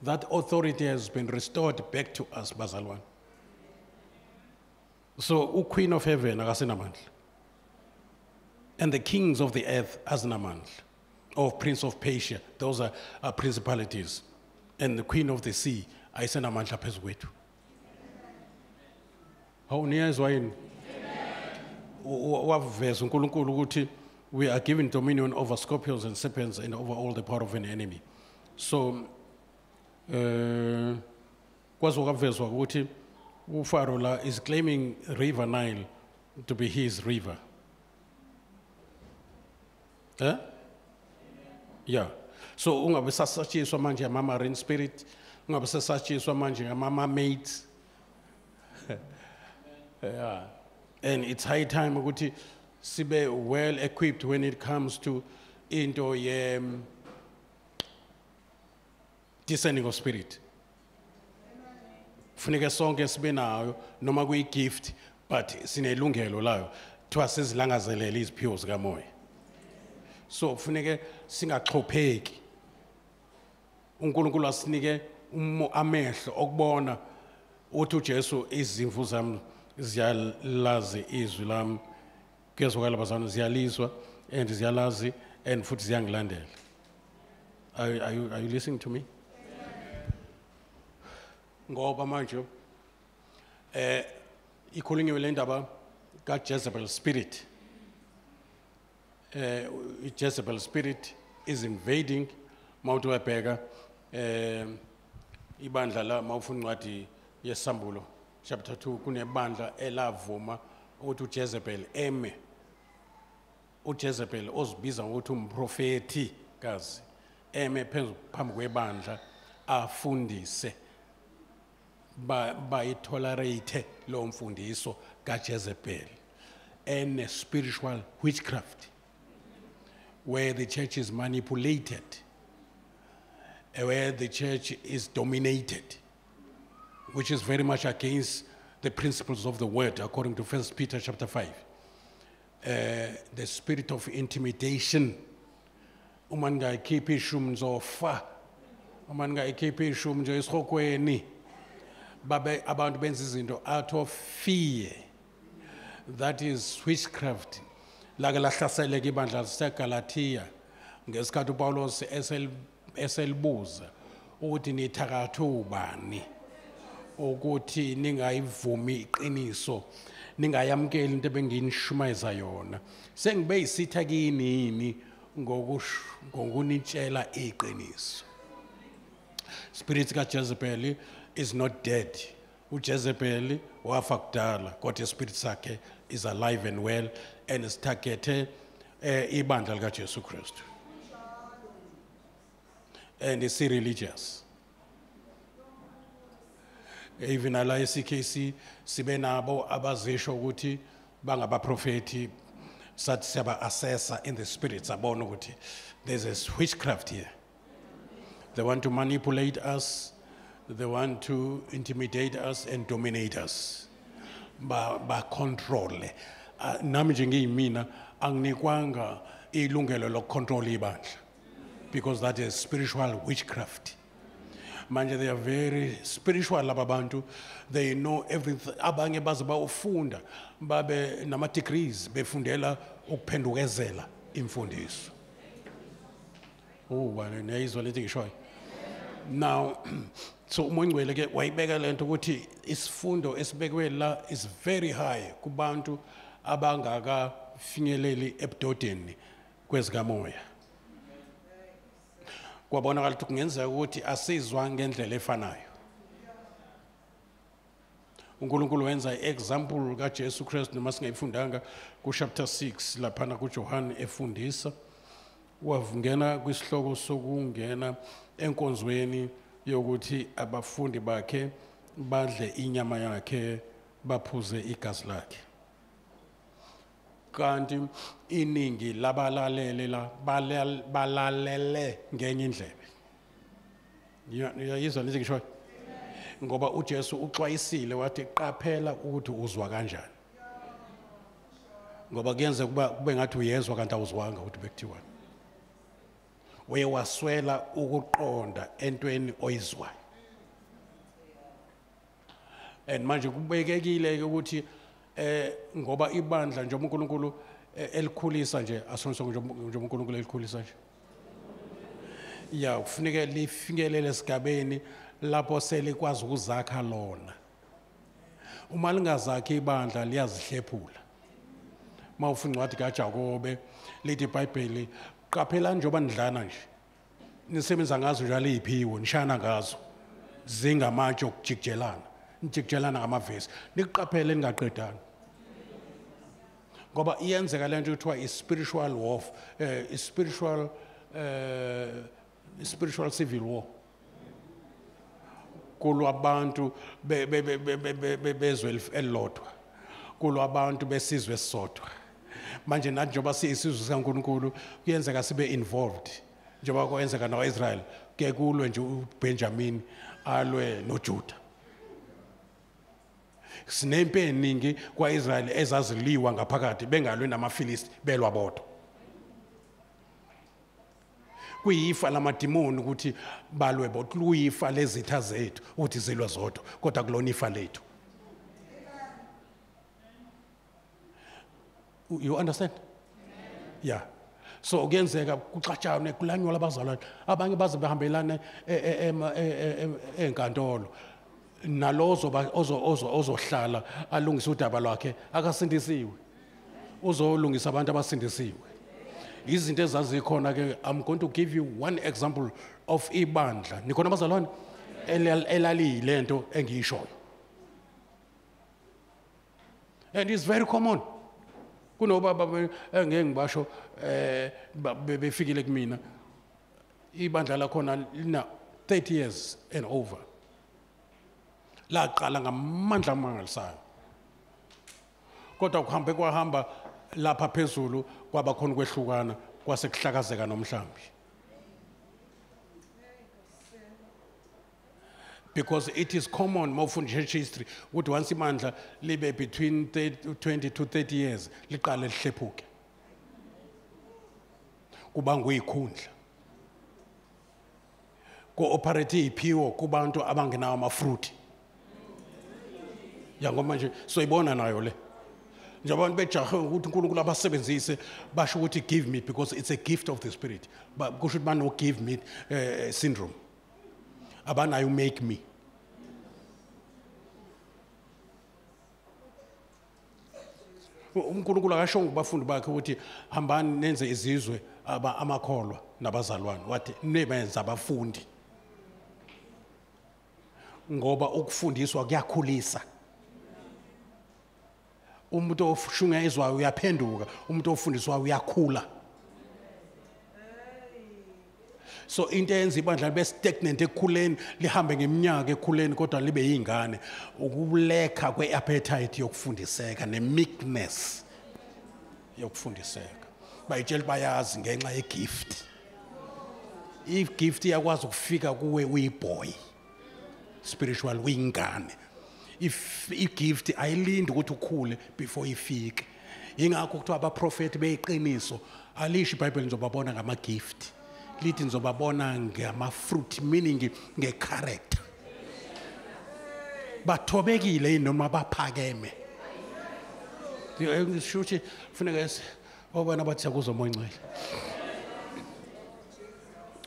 that authority has been restored back to us, bazalwane. So, Queen of Heaven, akasenamandla. And the kings of the earth, azinamandla. Or Prince of Persia, those are principalities. And the Queen of the Sea, ayisenamandla phezu kwethu. How near is wine? We are given dominion over scorpions and serpents and over all the power of an enemy. So, Pharaoh is claiming River Nile to be his river. Huh? Yeah. So, ungabe sasatshiyiswa manje ama-marine spirit, ungabe sasatshiyiswa manje ama-maids. Yeah. And it's high time ukuthi sibe well equipped when it comes to into discerning of spirit. Funeke sonke sibe nayo noma kuyi-gift but sinelungelo layo kuthiwa sizilangazelele iziphiwo zikamoya. So funeke singaxhopheki. uNkulunkulu asinike amehlo okubona uthi uJesu izimvu zami ziyalazi izwi lami kezwakala bazana ziyalizwa and ziyalazi and futhi ziyangilandela. Are you listening to me? Ngoba manje ikhulunywe le ndaba kaJezebel spirit. Jezebel spirit is invading mawuthi wabheka ibandla la mawufuna incwadi yesambulo chapter 2 kunebandla elavuma ukuthi uJezebel eme uJezebel ozibiza ngokuthi umprofeti kazi eme phambi kwebandla afundise bayitolerate lo mfundiso kaJezebel and spiritual witchcraft where the church is manipulated, where the church is dominated, which is very much against the principles of the word, according to 1 Peter chapter 5. The spirit of intimidation. Umanga ikhipha ishumzo fa. Umanga ikhipha ishumzo esikhokweni. Babe abantu benza izinto out of fear. That is witchcraft. Lake lahlasele ke ibandla laseGalatia ngesikhathi uPaulos eselibuza ukuthi nithakatha ubani ukuthi ningayivumi iqiniso ningayamkeli into ebenginishumayeza yona sengibe isitha kini ngokunitshela iqiniso. Spirit kaJezebel is not dead. uJezebel wafa kudala kodwa ispirit sakhe is alive and well and is targeted ibandla likaJesu Kristu. And is religious. Even ala 𝐿𝐾C sibe nabo abazisho ukuthi bangabaprofeti sathi siyaba assessor in the spirit sabona ukuthi there's a witchcraft here. They want to manipulate us, they want to intimidate us and dominate us. Ba control. Nami njengiyimina anginikwanga ilungelo lokucontrol ibandla because that is spiritual witchcraft. Manje they are very spiritual laba bantu, they know everything. Abanye baze bayofunda babe nama degrees befundela ukuphendukezela imfundiso. Oh, bana niyizwa lento ngishoyo. Now so uMongcwele ke wayibeka lento ukuthi isifundo esibekwe la is very high kubantu abangaka finyeleli ebudodeni kwezikamoya. Kwabonakala ukuthi kungenzeka ukuthi asizwa ngendlela efanayo. uNkulunkulu wenza example kaJesu Kristu noma singayifundanga ku chapter 6 lapha na kuJohane efundisa wavungena kwisihloko sokungena enkonzweni yokuthi abafundi bakhe badle inyama yakhe baphuze igazi lakhe. Kanti iningi labalalele la balalele ngenye indlebe. Uyayizwa lezi ngisho ngoba uJesu uxwayisile wathi qaphela ukuthi uzwa kanjani. Ngoba kuyenza kube ngathi uyezwa kanti awuzwanga ukuthi bekuthiwani. uye waswela ukuqonda entweni oyizwayo. And manje kubekekile ukuthi ngoba ibandla nje uNkulunkulu elikhulisa nje asonto nje uNkulunkulu elikhulisa nje. Ya kufuneka lifikelele esigabeni lapho selikwazi ukuzakha lona. Uma lingazakhi ibandla liyazihlephula. Mawufuna incwadi kaJakobe lithi iBhayibheli qaphela njengoba nidlana nje. Nisebenza ngazo njalo iziphiwo nishana ngazo. Zingamatshe okujikijelana. Nijikijelana ngamavesi. Niqaphele ningaqedani. Ngoba iyenzeka lento kuthiwa i-spiritual warfare, spiritual civil war. Kulwa abantu bezwe elilodwa. Kulwa abantu besizwe esisodwa. Manje nathi njengoba siyisizwe sikaNkulunkulu kuyenzeka sibe involved. Njengoba kwenzeka nawa-Israel ke kulwe nje uBenjamin alwe noJuda. Sinempi eningi kwa-Israel ezaziliwa ngaphakathi bengalwe namaFilisti belwa bodwa. Kuyifa lamadimoni ukuthi balwe bodwa, kuyifa lezitha zethu ukuthi zilwe zodwa kodwa kulona ifa lethu. You understand? Yeah. So kuyenzeka kuxatshane kulanywa labazalwane abanye baze behambelana enkantolo. Nalozo ozohlala alungisa udaba lwakhe akasindisiwe. Uzolungisa abantu abasindisiwe. Izinto ezazikhona ke I'm going to give you one example of ibandla. Nikhona abazalwane elali lento engiyishoyo. And it's very common. Kunobaba ngeke ngibasho befikile kumina. Ibandla lakhona lina 30 years and over. Laqala ngamandla amangalisayo. Kodwa kuhambe kwahamba lapha phezulu kwaba khona kwehlukana kwase kuhlakazeka nomhlambi. Because it is common mawufunda church history ukuthi once imandla libe between 20 to 30 years liqale lihlephuke. Kuba nguyikhundla. Ko-operate iziphiwo kubantu abangenawo amafruit. Yangoma nje soyibona nayo le. Njengoba bejahe ukuthi uNkulunkulu abasebenzise basho ukuthi give me because it's a gift of the Spirit. But kusho ukuthi no give me syndrome. Abanayo make me. uNkulunkulu akasho kubafundi bakhe ukuthi hambani nenze izizwe amakholwa nabazalwane. Wathi nebenza abafundi. Ngoba ukufundiswa kuyakhulisa. Umuntu oshungezwayo uyaphenduka, umuntu ofundiswayo uyakhula. So into eyenza ibandla libe stagnant ekukhuleni lihambe ngeminyaka ekukhuleni kodwa libe yingane ukulekha kweappetite yokufundiseka nemeekness yokufundiseka. Bayitshela bayazi ngenxa yegift. Igift iyakwazi ukufika kuwe uyiboy spiritual uyingane. If igift ayilindi ukuthi ukhule before ifike. Ingakho kuthiwa abaprofeti beyiqiniso alisho iBhayibheli nizobabona ngama gift. Lithi nizobabona ngama fruit meaning ngecharacter. Bathobekile noma baphakeme. Shuthi kufuneka obana bathi kuzomongcwele.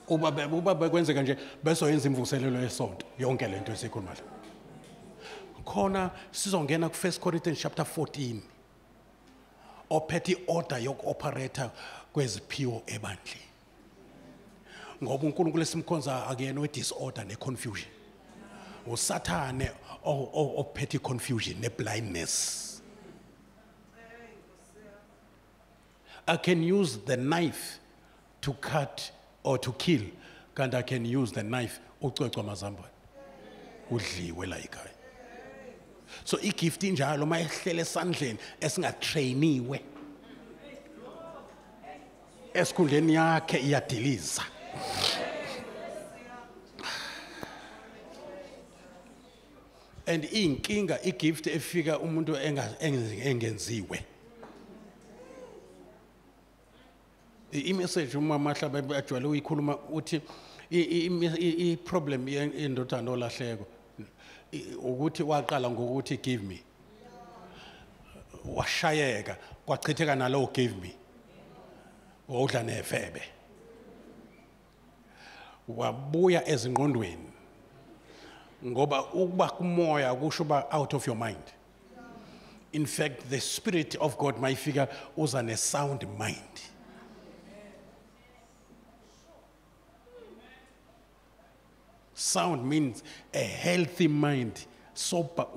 Uba bekwenzeka nje besoyenza imvuselelo yesonto yonke lento esikhuluma la. Khona sizongena ku 1 Corinthians chapter 14. Ophethe order yokuoperator kweziphiwo ebandleni. Ngoba uNkulunkulu esimkhonza akuyena we-disorder ne-confusion. Usathane ophethe confusion ne-blindness. I can use the knife to cut or to kill, and I can use the knife ucwecwa amazambane udliwe la ekhaya. So igift injalo mayehlele esandleni esingatrainiwe esikhundleni yakhe iyadiliza. And inkinga igift efika umuntu engenziwe. I-message uMamahlaba ajwayele uyikhuluma uthi i-problem yendodana olahleko ukuthi waqala ngokuthi give me. Washayeka kwachitheka nalo give me. Wawudla nefebe. Wabuya ezingqondweni. Ngoba ukuba kumoya kusho ba out of your mind. In fact, the Spirit of God mayifika uza ne sound mind. Sound means a healthy mind,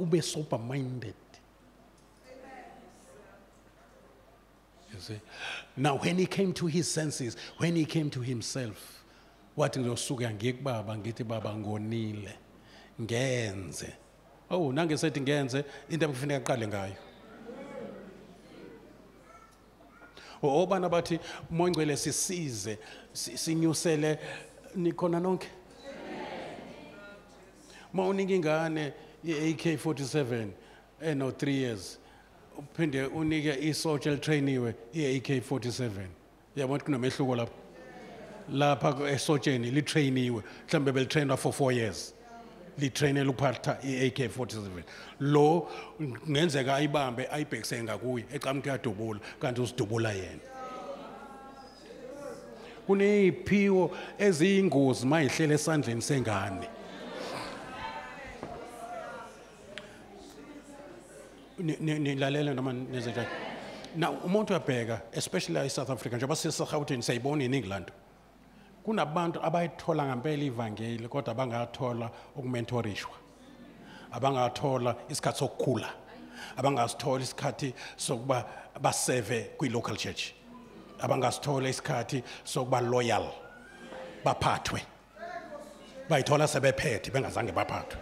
ube sober minded. You see? Now when he came to his senses, when he came to himself, what ngizosuka ngikubaba ngithi baba ngonile ngenze. Oh, nangesethi ngenze into ekufanele aqale ngayo. Obana bathi moyingcwele sisize sinyusele nikhona nonke. Mawunika ingane ye-AK-47 eno 3 years uphinde unike isotsha elitrainiwe ye-AK-47 yabona kunomehluko lapho. Lapha esotsheni litrainiwe mhlambe belitrainwa for 4 years. Litrainela uphatha i-AK-47 lo ngenzeka ayibambe ayibhekise ngakuye eqhamuka yadubula kanti usidubula yena. Kuneziphiwo eziyingozi mayihlele esandleni sengane. Nilalela noma nezenjani. Now umuntu uyabheka especially eSouth Africa njengoba sisegawutini sayibona in England. Kunabantu abayithola ngempela ivangeli kodwa abangathola ukumentorishwa. Abangathola isikhathi sokukhula. Abangasithola isikhathi sokuba baseve kwi-local church. Abangasithola isikhathi sokuba loyal. Baphathwe. Bayithola sebephethe bengazange baphathwe.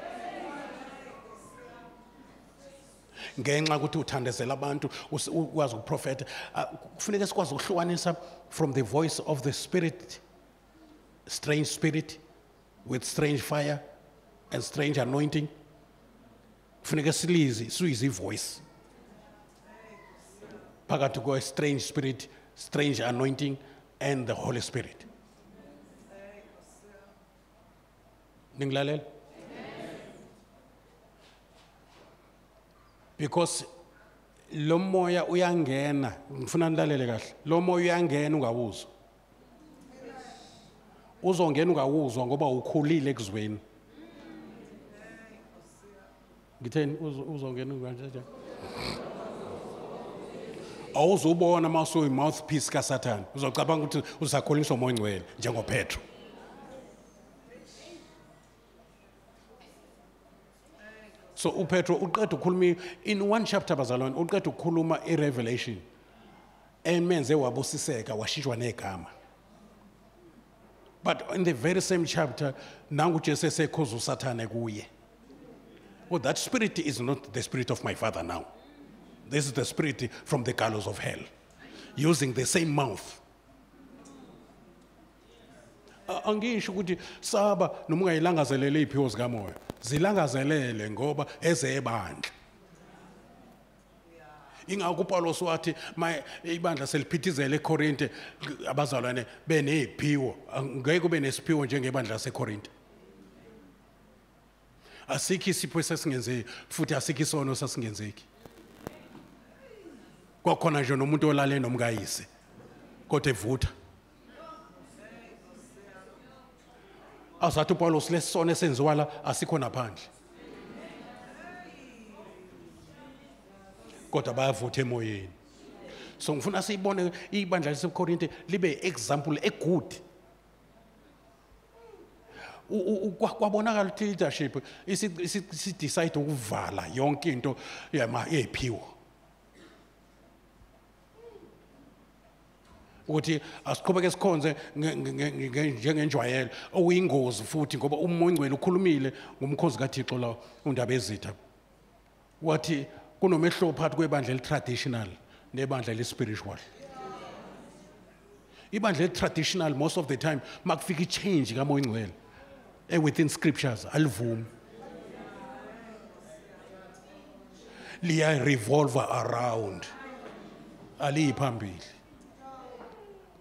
Ngenxa ukuthi uthandezela abantu ukwazi ukuprofeta kufanele sikwazi ukuhlukanisa from the voice of the spirit, strange spirit with strange fire and strange anointing. Kufanele siyizi voice phakathi ko strange spirit, strange anointing and the Holy Spirit. Ningilalela? Because lo moya uyangena ngifuna nilalele kahle lo moya uyangena ungawuzwa uzongena ungawuzwa ngoba ukhulile ekuzweni ngitheni uzongena kanjani awuzubona maso mouthpiece kaSathane uzocabanga ukuthi usakholiswa umoya ngcwele njengoPetro. So uPetro uqeda ukukhuluma in one chapter bazalwane uqeda ukukhuluma iRevelation emenze wabusiseka washishwa negama. But in the very same chapter nangu Jesu esekhoza uSathane kuye. Well, that spirit is not the spirit of my father now. This is the spirit from the gallows of hell using the same mouth. Angisho ukuthi saba noma ungayilangazelele iziphiwo zikamoya zilangazelele ngoba ezebandla. Ingakho uPaulos wathi ibandla seliphithizele eKorinte abazalwane beneziphiwo ngeke kube nesiphiwo njengebandla laseKorinte. Asikho isipho esingenzeki futhi asikho isono sasingenzeki. Kwakhona nje nomuntu olale nomkayise kodwa evutha. Azathi uPaulos lesona esenziwa la asikho naphandle. Kodwa bayavutha emoyeni. So ngifuna siyibone ibandla laseKorinte libe example egood. Kwabonakala ukuthi leadership isi decide ukuvala yonke into yeziphiwo. Ukuthi asiqhubeke sikhonze njengenjwayelo okuyingozi futhi ngoba umoya ngcwele ukhulumile ngomkhozi kaThixo la undaba ezitha. Wathi kunomehlo phakathi kwebandla traditional nebandla le-spiritual. Ibandla traditional most of the time makufika change kamoya ngcwele within scriptures alivumi. Liya revolve around aliphambili.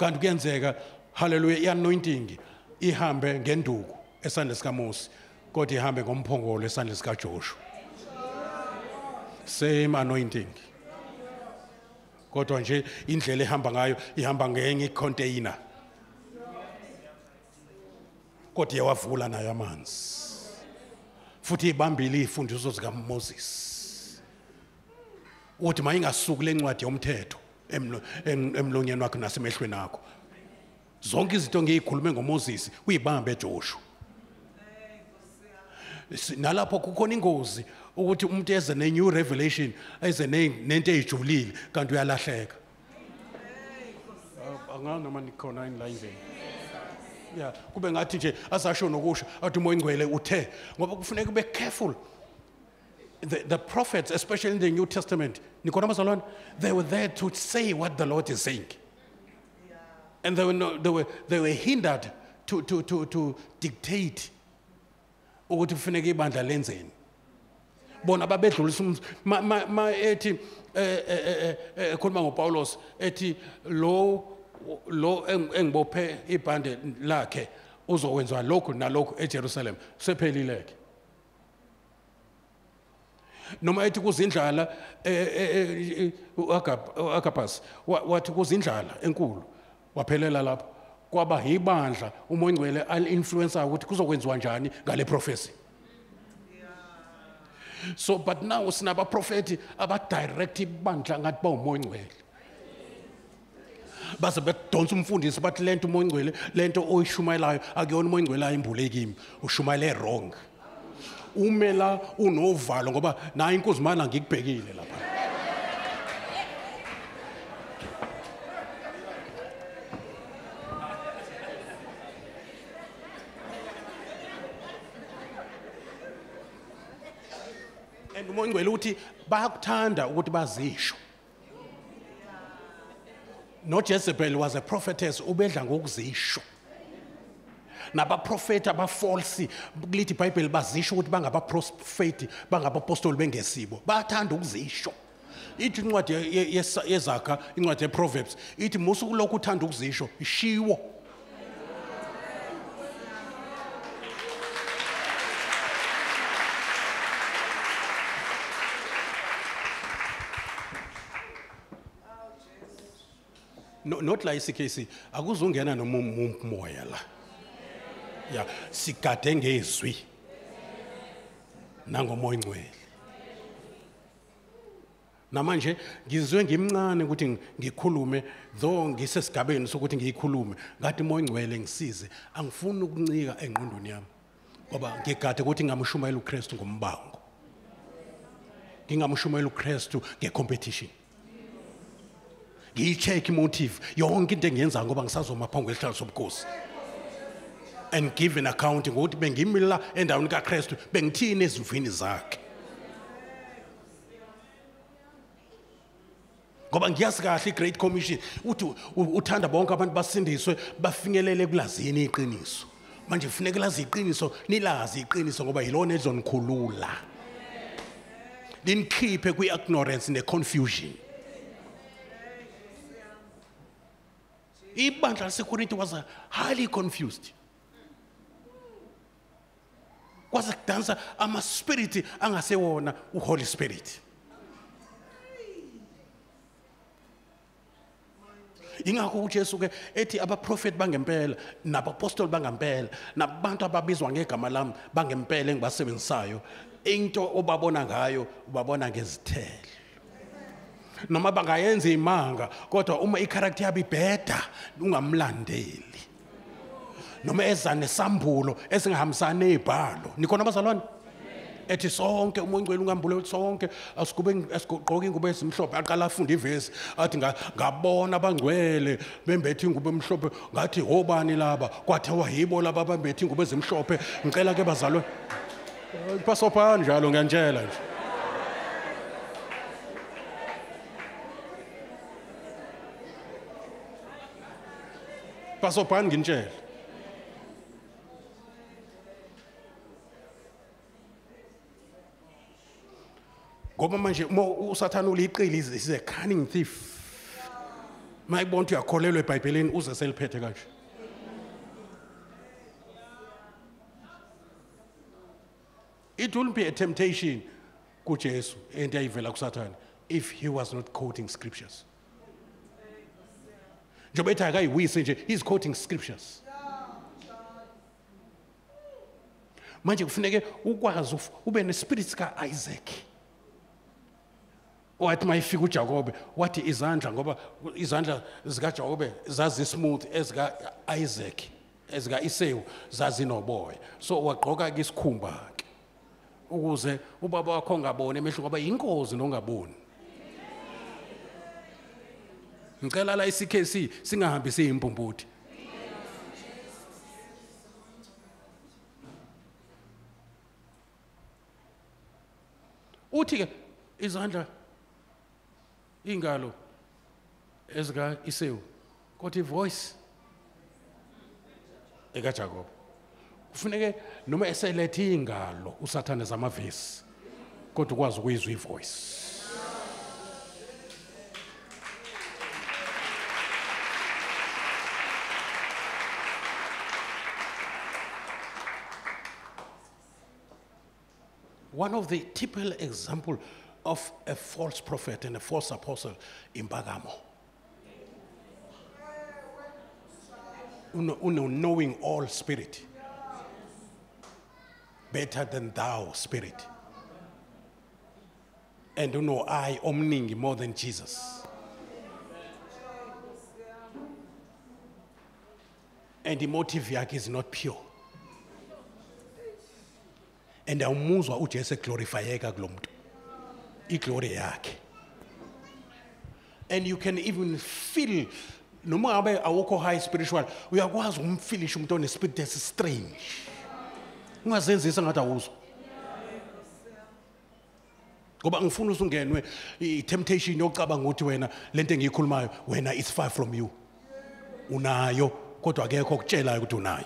kanti kuyenzeka hallelujah i-anointing ihambe ngenduku esandleni sikaMosi kodwa ihambe ngomphongolo esandleni sikaJoshua. Same anointing. Kodwa nje indlela ehamba ngayo ihamba ngenye icontainer. Kodwa yawavula nayo amanzi. Futhi ibambile izifundiso zikaMoses. Uthi mayingasuki lencwadi yomthetho emlonyeni wakho nasemehlweni akho. Zonke izinto ngiyikhulume ngoMoses uyibambe eJoshua. Nalapho kukhona ingozi ukuthi umuntu eze ne-new revelation eze nento eyijulile kanti uyalahleka. Anganoma nikhona in line there. Yeah, kube ngathi nje asasho nokusho athi umoya ingcwele uthe ngoba kufuneka ube careful. The prophets, especially in the New Testament, nikhona bazalwane, they were there to say what the Lord is saying. And they were hindered to dictate ukuthi kufuneka ibandla lenzeni. Bona babedlulisa ethi khuluma ngoPaulos ethi lo engibophe ibhande lakhe uzokwenza lokhu nalokhu eJerusalem sephelileke. Noma ethi kuzindlala uAgabus wathi kuzindlala enkulu waphelela lapho kwaba ibandla umoya ingcwele al-influencer ukuthi kuzokwenziwa njani ngale prophecy. So but now sinaba prophet aba direct ibandla ngathi bawumoya ingcwele. Base bedonsa umfundisi bathi lento umoya ingcwele lento oyishumayelayo akuyona umoya ingcwele ayimbule kimi ushumayele wrong. Umela unovalo ngoba nayo inkosi mana ngikubhekile lapha. And umoya ingcwele uthi bayakuthanda ukuthi bazisho. No, Jezebel was a prophetess ubedla ngokuzisho. Nabaprofeti abafalsi lithi iBhayibheli bazisho ukuthi bangabaprofeti bangabapostoli bengesibo bathanda ukuzisho. Ithi incwadi yezakha incwadi yeProverbs ithi musuku lokhu uthanda ukuzisho ishiwo. Not la isikesi akuzongena noma umoya la. Yeah, sigade ngezwi nangomoya ingcwele. Namanje ngizwe ngimncane ukuthi ngikhulume though ngisesigabeni sokuthi ngiyikhulume ngathi umoya ingcwele ngisize angifuni ukuncika engqondweni yami ngoba ngigade ukuthi ngamshumayela uKristu ngombango. Ngingamshumayela uKristu ngecompetition. Ngiyi-check motive yonke into engiyenza ngoba ngisazoma phambi kwesihlalo sobukhosi. And give an account ngokuthi bengimila endaweni kaKristu bengithini ezivini zakhe. Ngoba ngiyazi kahle iGreat Commission uthi uthanda bonke abantu basindiswe bafinyelele kulazini iqiniso. Manje kufuneka lazi iqiniso nilazi iqiniso ngoba yilona ezonikhulula. Linikhiphe kwi-ignorance ne-confusion. Ibandla laseKorinte was highly confused. Kwase kudansa ama-spirit angasewona uHoly Spirit. Ingakho uJesu ke ethi abaprofeti bangempela nabapostoli bangempela nabantu ababizwa ngegama lami bangempela engibasebenzisayo into obabona ngayo ubabona ngezithelo. Noma bangayenza imanga kodwa uma i-character yabo ibheda ungamlandeli. Noma eza nesambulo esingahambisana nezibhalo. Nikhona bazalwane? Ethi sonke umoya ingcwele ungambule sonke asigqoke ingubo ezimhlophe aqala afunda ivesi athi ngabona abangcwele bembethe ingubo emhlophe ngathi hobani laba kwathiwa yibo laba bembethe ingubo ezimhlophe ngicela ke bazalwane pasophani njalo ngiyantshela nje. Pasophani ngintshela. Ngoba manje uSathane uliqili is a cunning thief. mayibona ukuthi uyakholelwa eBhayibhelini uze seliphethe kanje. It will be a temptation kuJesu ento ayivela kuSathane if he was not quoting scriptures. Njengoba ethi akayiwise nje, he's quoting scriptures. Manje kufuneke ukwazi ube nespirit sika-Isaac. Wathi mayifika uJakobe wathi izandla, ngoba izandla zikaJakobe zazi-smooth ezika-Isaac, ezika-Esawu zazinoboya, so wagqoka ke isikhumba ke ukuze ubaba wakho ongaboni emehlweni ngoba yinkozi nongaboni. Ngicela la isikesi singahambisi impumputhi. Uthi ke izandla ingalo ezika-Esawu kodwa ivoice ekaJakobe. Kufuneke noma eselethe ingalo uSathane zamavesi kodwa ukwazi ukuyizwa ivoice. One of the typical example of a false prophet and a false apostle in Bagamo. Knowing all spirit. Better than thou spirit. And I omningi more than Jesus. And the motive yakhe is not pure. And awumuzwa uJesu glorifyeka kulomuntu. Iglory yakhe. And you can even feel noma ngabe awukho high spiritual, uyakwazi ukumfilisha umuntu onespirit esi-strange. Ungazenzisa ngathi awuzwa. Ngoba ngifuna usungenwe i-temptation yokucabanga ukuthi wena lento engiyikhulumayo wena it's far from you. Unayo kodwa akekho okutshelayo ukuthi unayo.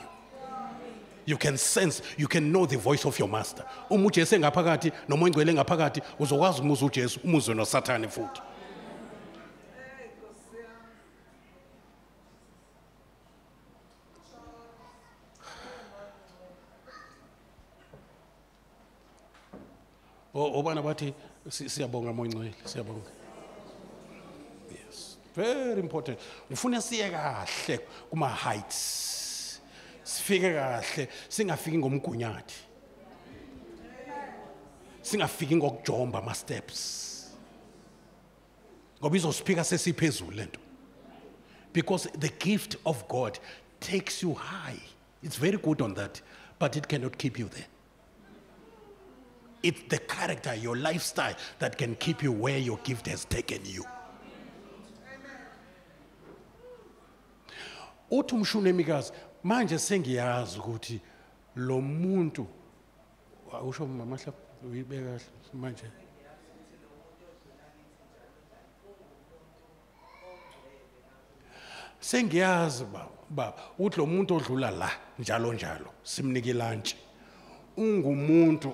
You can sense, you can know the voice of your master. Uma uJesu engaphakathi noma ingcwele engaphakathi uzokwazi ukumuza uJesu, umuzwe noSathane futhi. Obana bathi siyabonga moyingcwele, siyabonga. Yes, very important. Ufuna siye kahle kuma heights. Sifike kahle, singafiki ngomgunyathi. Singafiki ngokujomba ama steps. Ngoba izosifika sesiphezulu lento. Because the gift of God takes you high. It's very good on that, but it cannot keep you there. It's the character, your lifestyle that can keep you where your gift has taken you. Uthi umshunemikazi manje sengiyazi ukuthi lo muntu usho mamahlaba uyibeka kahle manje. Sengiyazi baba uthi lo muntu odlula la njalo njalo simnike lunch. Ungumuntu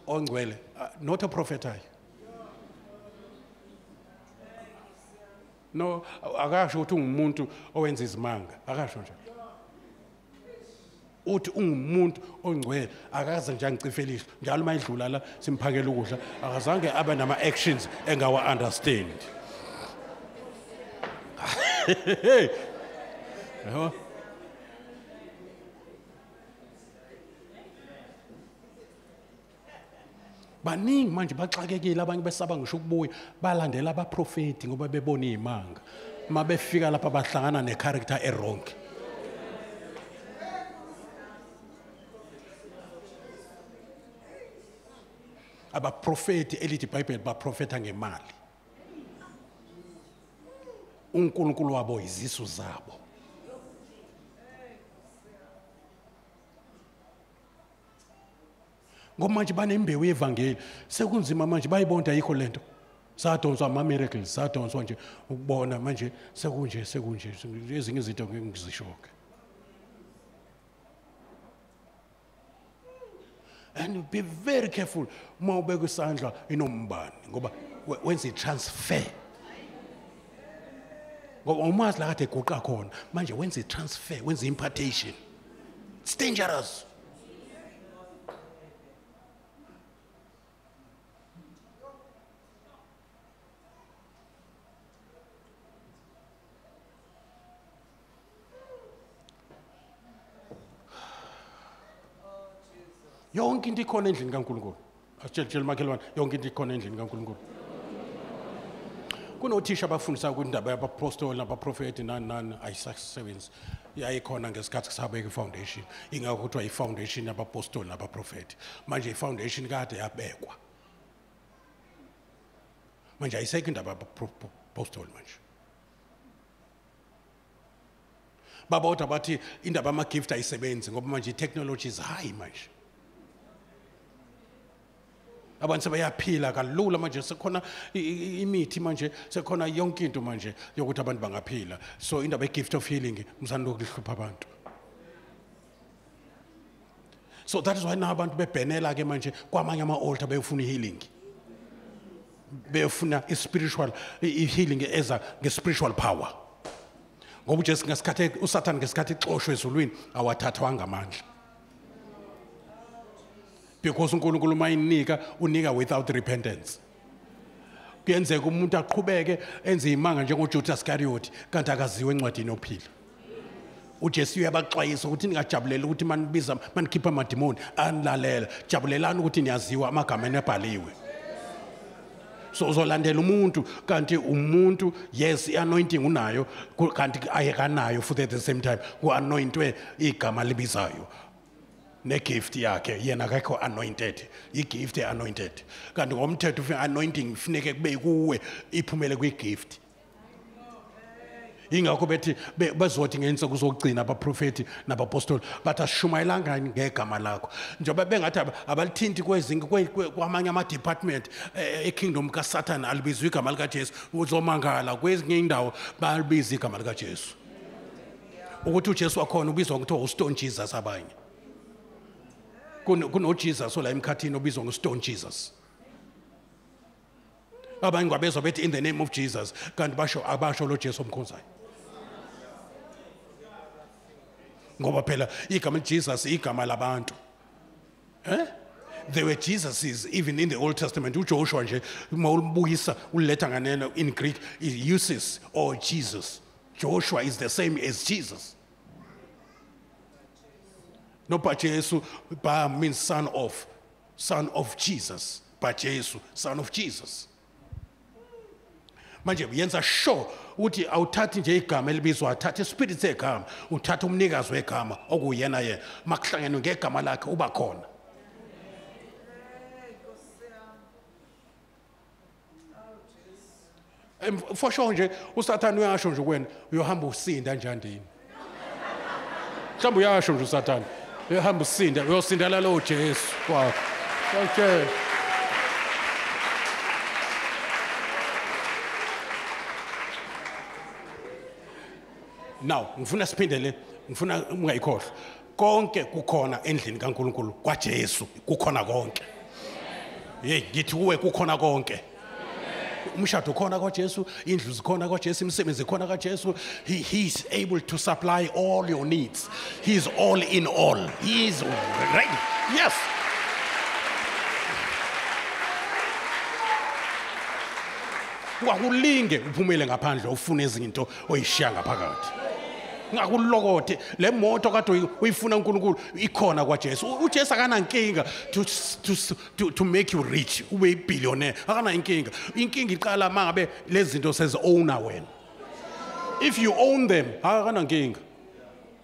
ongcwele, not a prophet. No, akasho ukuthi ungumuntu owenza izimanga, akasho nje. Uthi ungumuntu ongcwele, akaze nje angicifelishe, njalo mayidlula la simphakela ukudla, akazange abe nama actions engawa understand. Yho. Baningi manje baxakekile abanye besaba ngisho ukubuya balandela abaprofeti ngoba bebona izimanga mabefika lapha bahlangana necharacter errong. Abaprofeti elithi iBhayibheli baprofeta ngemali. uNkulunkulu wabo izisu zabo. Ngoba manje banembewu yevangeli sekunzima manje bayibonda ayikho lento. Sadonswa ama miracles, sadonswa nje ukubona manje sekunje ezinye izinto ngizishoke. And be very careful uma ubeka isandla inombani ngoba wenza itransfer. ngoba umazi la kade eguqa khona manje wenza i-transfer, wenza i-impartation. It's dangerous. Yonke into ikhona endlini kaNkulunkulu. Asitshela makhelwane yonke into ikhona endlini kaNkulunkulu. Kunothisha abafundisa kwindaba yabapostoli nabaprofeti nani ayisasebenzi. Yayikhona ngesikhathi sabeka ifoundation. Ingakho kuthiwa ifoundation yabapostoli nabaprofeti. Manje ifoundation kade yabekwa. Manje ayisekho indaba yabapostoli manje. Babodwa bathi indaba ama-gift ayisebenzi ngoba manje i-technology is high manje. Abantu sebayaphila kalula manje sekhona imithi manje sekhona yonke into manje yokuthi abantu bangaphila. So indaba ye-gift of healing mzandu ukuhlupha abantu. So that is why now abantu bebhenela ke manje kwamanye ama-altar beyofuna healing. Beyofuna i-spiritual healing eza nge-spiritual power. Ngoba uJesu ngesikhathi uSathane ngesikhathi ixoshwe ezulwini awathathwanga amandla. Because uNkulunkulu mayinika unika without repentance. Kuyenzeka umuntu aqhubeke enze imanga njengoJudas Iscariot kanti akaziwe encwadini yokuphila. uJesu uyabaxwayisa ukuthi ningajabulela ukuthi manibiza manikhipha amadimoni anilalela. Jabulelani ukuthi niyaziwa amagama enebhaliwe. So uzolandela umuntu kanti umuntu yes i-anointing unayo kanti ayekanayo futhi at the same time ku-anointwe igama libizayo. Ne-gift yakhe yena akekho anointed, i-gift anointed. Kanti ngomthetho anointing kufuneke kube kuwe iphumele kwi-gift. Ingakho bethi bazothi ngensuku zokugcina abaprofeti nabapostoli bathi ashumayelanga ngegama lakho. Njengoba bengathi abalithinti kwamanye ama-department e-kingdom kaSathane alibizwa igama likaJesu, uzomangala kwezinye indawo balibiza igama likaJesu. Ukuthi uJesu wakhona ubizwa ngokuthiwa u-Stone Jesus abanye. Kuno-Jesus ola emkhathini obizwa ngo-Stone Jesus. Abanye ngwabezwa bethi in the name of Jesus kanti abasho lo Jesu omkhonzayo. Ngoba phela igama Jesus igama labantu. There were Jesuses even in the Old Testament. uJoshua nje uma ulibuyisa uletha nganeno in Greek is uses or Jesus. Joshua is the same as Jesus. No, but Jesus means son of Jesus. But Jesus, son of Jesus. Manje yenza sure uthi awuthathi nje igama elibizwa athathe ispirit segama uthatha umnikazi wegama okuyena yena makuhlangene ngegama lakhe uba khona. For sure nje uSathane uyasho nje kuwena uyohamba usinda njandini. Mhlawumbe uyasho nje uSathane uyohamba usinda uyosindela lo Jesu kwakho. Okay. Now, ngifuna siphindele, ngifuna ungayikhohlwa. Konke kukhona endlini kaNkulunkulu kwaJesu, kukhona konke. Ngithi kuwe kukhona konke. Umshado ukhona kwaJesu, indlu zikhona kwaJesu, imisebenzi ikhona kwaJesu. He is able to supply all your needs. He is all in all. He is ready. Yes. Ungakulinge uphumele ngaphandle ufune izinto oyishiya ngaphakathi. Ngakulokote le moto kade uyifuna uNkulunkulu ikhona kwaJesu. uJesu akana inkinga to make you rich ube ibillionaire. Akana inkinga. Inkinga iqala mangabe lezi zinto sezi-owner wena. If you own them, akana inkinga.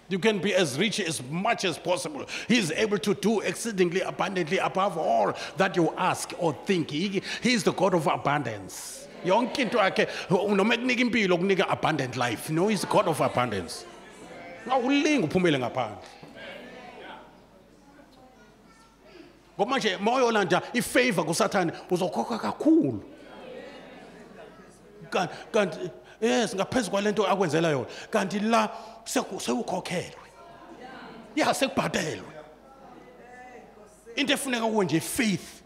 You can be as rich as much as possible. He is able to do exceedingly abundantly above all that you ask or think. He is the God of abundance. Yonke into yakhe noma ekunika impilo ukunika abundant life. No, he's the God of abundance. Ngawulinga uphumele ngaphandle. Ngoba manje Moya olanda ifavor kuSathane uzokhokha kakhulu. Kanti yes ngaphezulu kwalento akwenzela yona. Kanti la sewukhokhelwe. Yeah, sekubhadelwe. Into efuneka kuwe nje faith.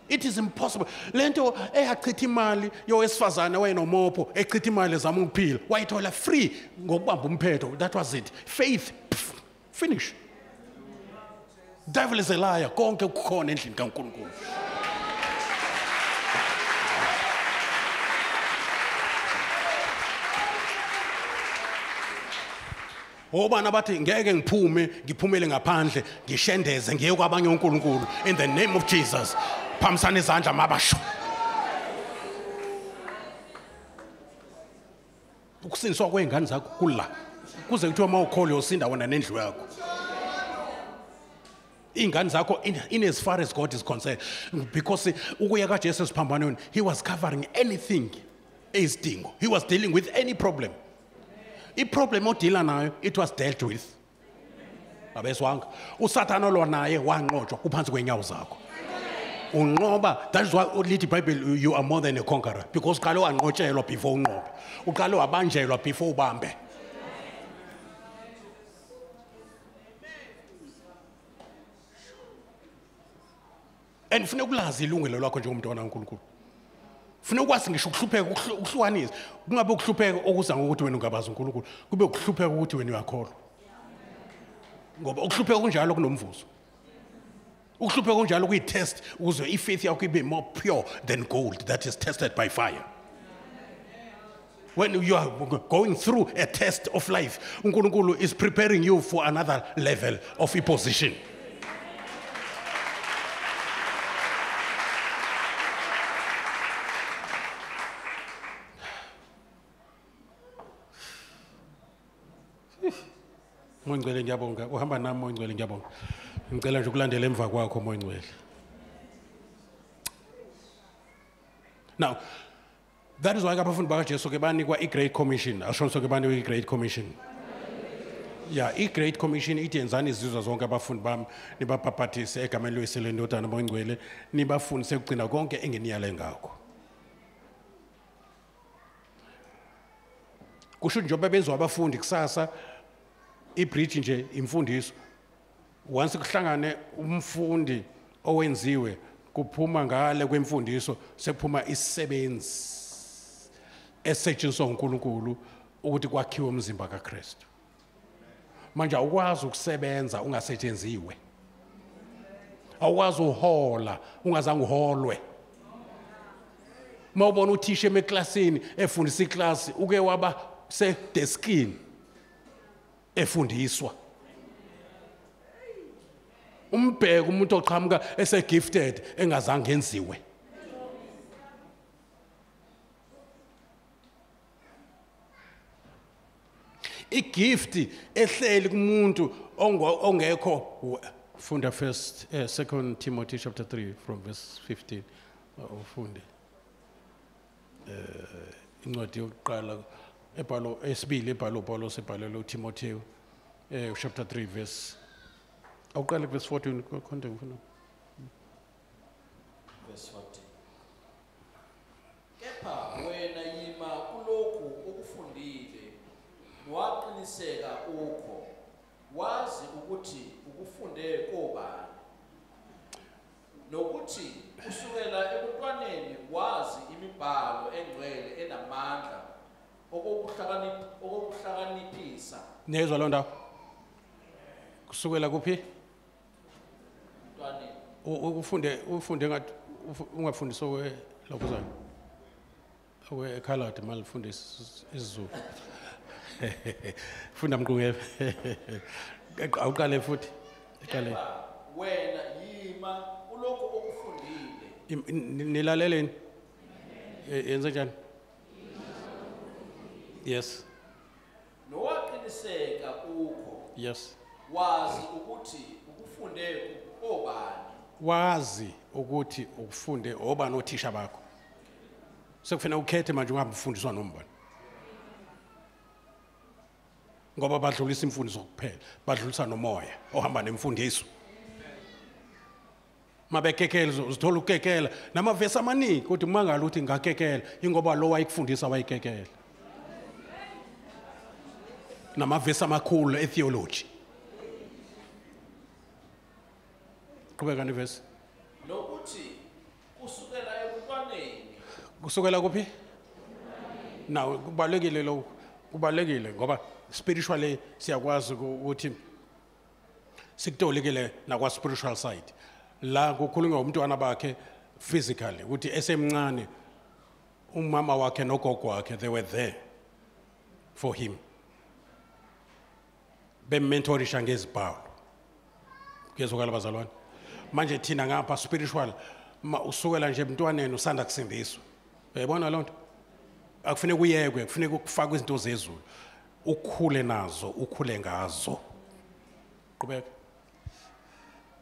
It is impossible. Lento eyachitha imali yowesifazane wayenomopho echitha imali ezama ukuphila wayithola free ngokubamba umphetho. That was it. Faith. Finish. Devil is a liar. Konke kukhona endlini kaNkulunkulu. Obana bathi ngeke ngiphumele ngaphandle ngishendeze ngiye kwabanye uNkulunkulu in the name of Jesus. Phamsana izandla mabasho. Ukusindiswa kweingane zakho kula. Kuze kuthiwa mawukhole yosinda wena nendlu yakho. Ingane zakho in as far as God is concerned, because ukuya kaJesu esiphambanweni, he was covering anything eyisidingo. He was dealing with any problem. I-problem odila nayo, it was dealt with. Abeswanga. Usathane olwa naye wanqotshwa kuphansi kwenyawo zakho. Unqoba, that is why lithi iBhayibheli you are more than a conqueror, because uqale wanqotshelwa before unqobe. Uqale wabanjelwa before ubambe. And funa ukulazi ilungelo lakho njengomntwana kaNkulunkulu. Funa ukwazi ngisho ukuhlupheka ukuhlukanisa. Kungabe ukuhlupheka okuza ngokuthi wena ungabazi uNkulunkulu, kube ukuhlupheka ukuthi wena uyakholwa. Ngoba ukuhlupheka kunjalo kunomvuzo. Ukuhlupheka kunjalo kuyitest ukuze ifaith yakho ibe more pure than gold that is tested by fire. When you are going through a test of life, uNkulunkulu is preparing you for another level of opposition. Moya Ngcwele ngiyabonga, uhamba nami Moya Ngcwele ngiyabonga. Ngicela nje ukulandela emva kwakho Moya Ngcwele. Now, that is why abafundi bakaJesu ke banikwa i-Great Commission. Ashonso ke banikwa i-Great Commission. Yeah, i-Great Commission ithi yenzani izizwe zonke abafundi bami nibaphapathise egameni loyisele ndodana Moya Ngcwele nibafundise ukugcina konke enginiyale ngakho. Kusho njengoba benziwa abafundi kusasa i-bridge nje imfundiso. Once kuhlangane umfundi owenziwe kuphuma ngale kwemfundiso sekuphuma isisebenzi esetshenziswa uNkulunkulu ukuthi kwakhiwe umzimba kaKristu. Manje awukwazi ukusebenza ungasetshenziswe. Awukwazi uhola ungazange uholwe. Mawubona uthisha emeklasini efundisa iklasi uke waba sedeskini efundiswa. Umbheka umuntu oqhamuka ese-gifted engazange enziwe. I-gift ehleli kumuntu ongekho. Funda first, 2 Timothy chapter 3 from verse 15. Ufunde. Incwadi yokuqala ebhalo esibili ebhalo Paulo sebhalelo uTimotheo chapter 3 verse. Awuqale verse 14 konke ngifuna. Verse 14. Kepha wena yima kulokhu okufundile waqiniseka ukho wazi ukuthi ukufunde kobani nokuthi kusukela ebuntwaneni wazi imibhalo engcwele enamandla okokuhlakaniphisa. Nezwa lo ndawo. Kusukela kuphi? Ufunde ngathi ungafundisa lokuzana. Ekhaladi malifundisa isiZulu. Funda mqunge. Awuqale futhi. Iqale. Wena yima ulokho okufundile. Nilaleleni. Yenza njani? Yes. Nowaqiniseka ukho. Yes. Wazi ukuthi ukufunde obani. Wazi ukuthi ukufunde obani othisha bakho. Sekufuna ukhethe manje ungabufundiswa nombani. Ngoba badlulisa imfundiso kuphela, badlulisa nomoya ohamba nemfundiso. Mabekekela uzithola ukekela namavesi amaningi kodwa umangala uthi ngakekela ingoba lo wayikufundisa wayikekela. Namavesi amakhulu etheology. Qhubeka nevesi. Nokuthi kusukela kuphi now kubalekile lo kubalekile ngoba spiritually siyakwazi ukuthi sikutolikele nakwa spiritual side la kukhulunywa umntwana bakhe physically ukuthi esemncane umama wakhe nogogo wakhe they were there for him bementorisha ngezibhawu kezokala bazalwane manje thina ngapha spiritual usukela nje emntwaneni usanda kusindiswa uyayibona lonto akufanele kuyekwe kufanele ukufaka izinto zezulu ukhule nazo ukhule ngazo qhubeka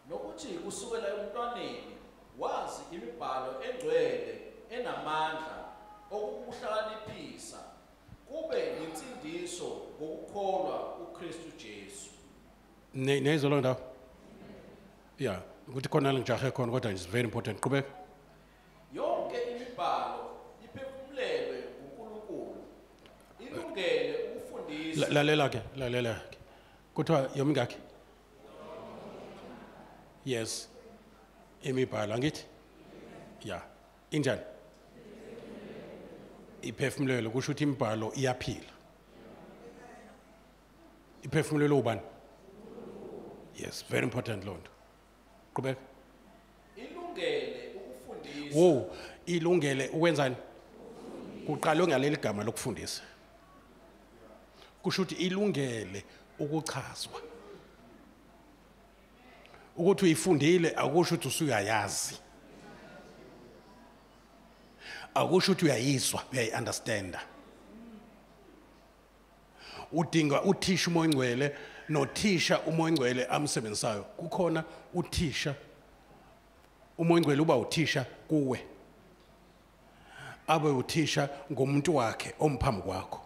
nokuthi kusukela emntwaneni wazi imibhalo engcwele enamandla okukuhlakaniphisa kube insindiso ngokukholwa uKristu Jesu nezolo lo ndawo yeah ukuthi khona ngijahe khona kodwa is very important qhubeka yonke imibhalo iphefumulelwe uNkulunkulu ilungele ukufundisa lalela ke kuthiwa yomingakhe yes imibhalo angithi yeah injani iphefumulelo kusho ukuthi imibhalo iyaphila iphefumulelo ubani yes very important lonto qhubeka ilungele ukufundisa wo ilungele ukwenzani kuqalwe ngaleli gama lokufundisa kusho ukuthi ilungele ukuchazwa ukuthi uyifundile akusho ukuthi usuyayazi akusho ukuthi uyayizwa uyayi-understanda udinga uthisha umoya ngcwele nothisha umoya ngcwele amsebenzisayo kukhona uthisha umoya ngcwele uba uthisha kuwe abe uthisha ngomuntu wakhe omphambi kwakho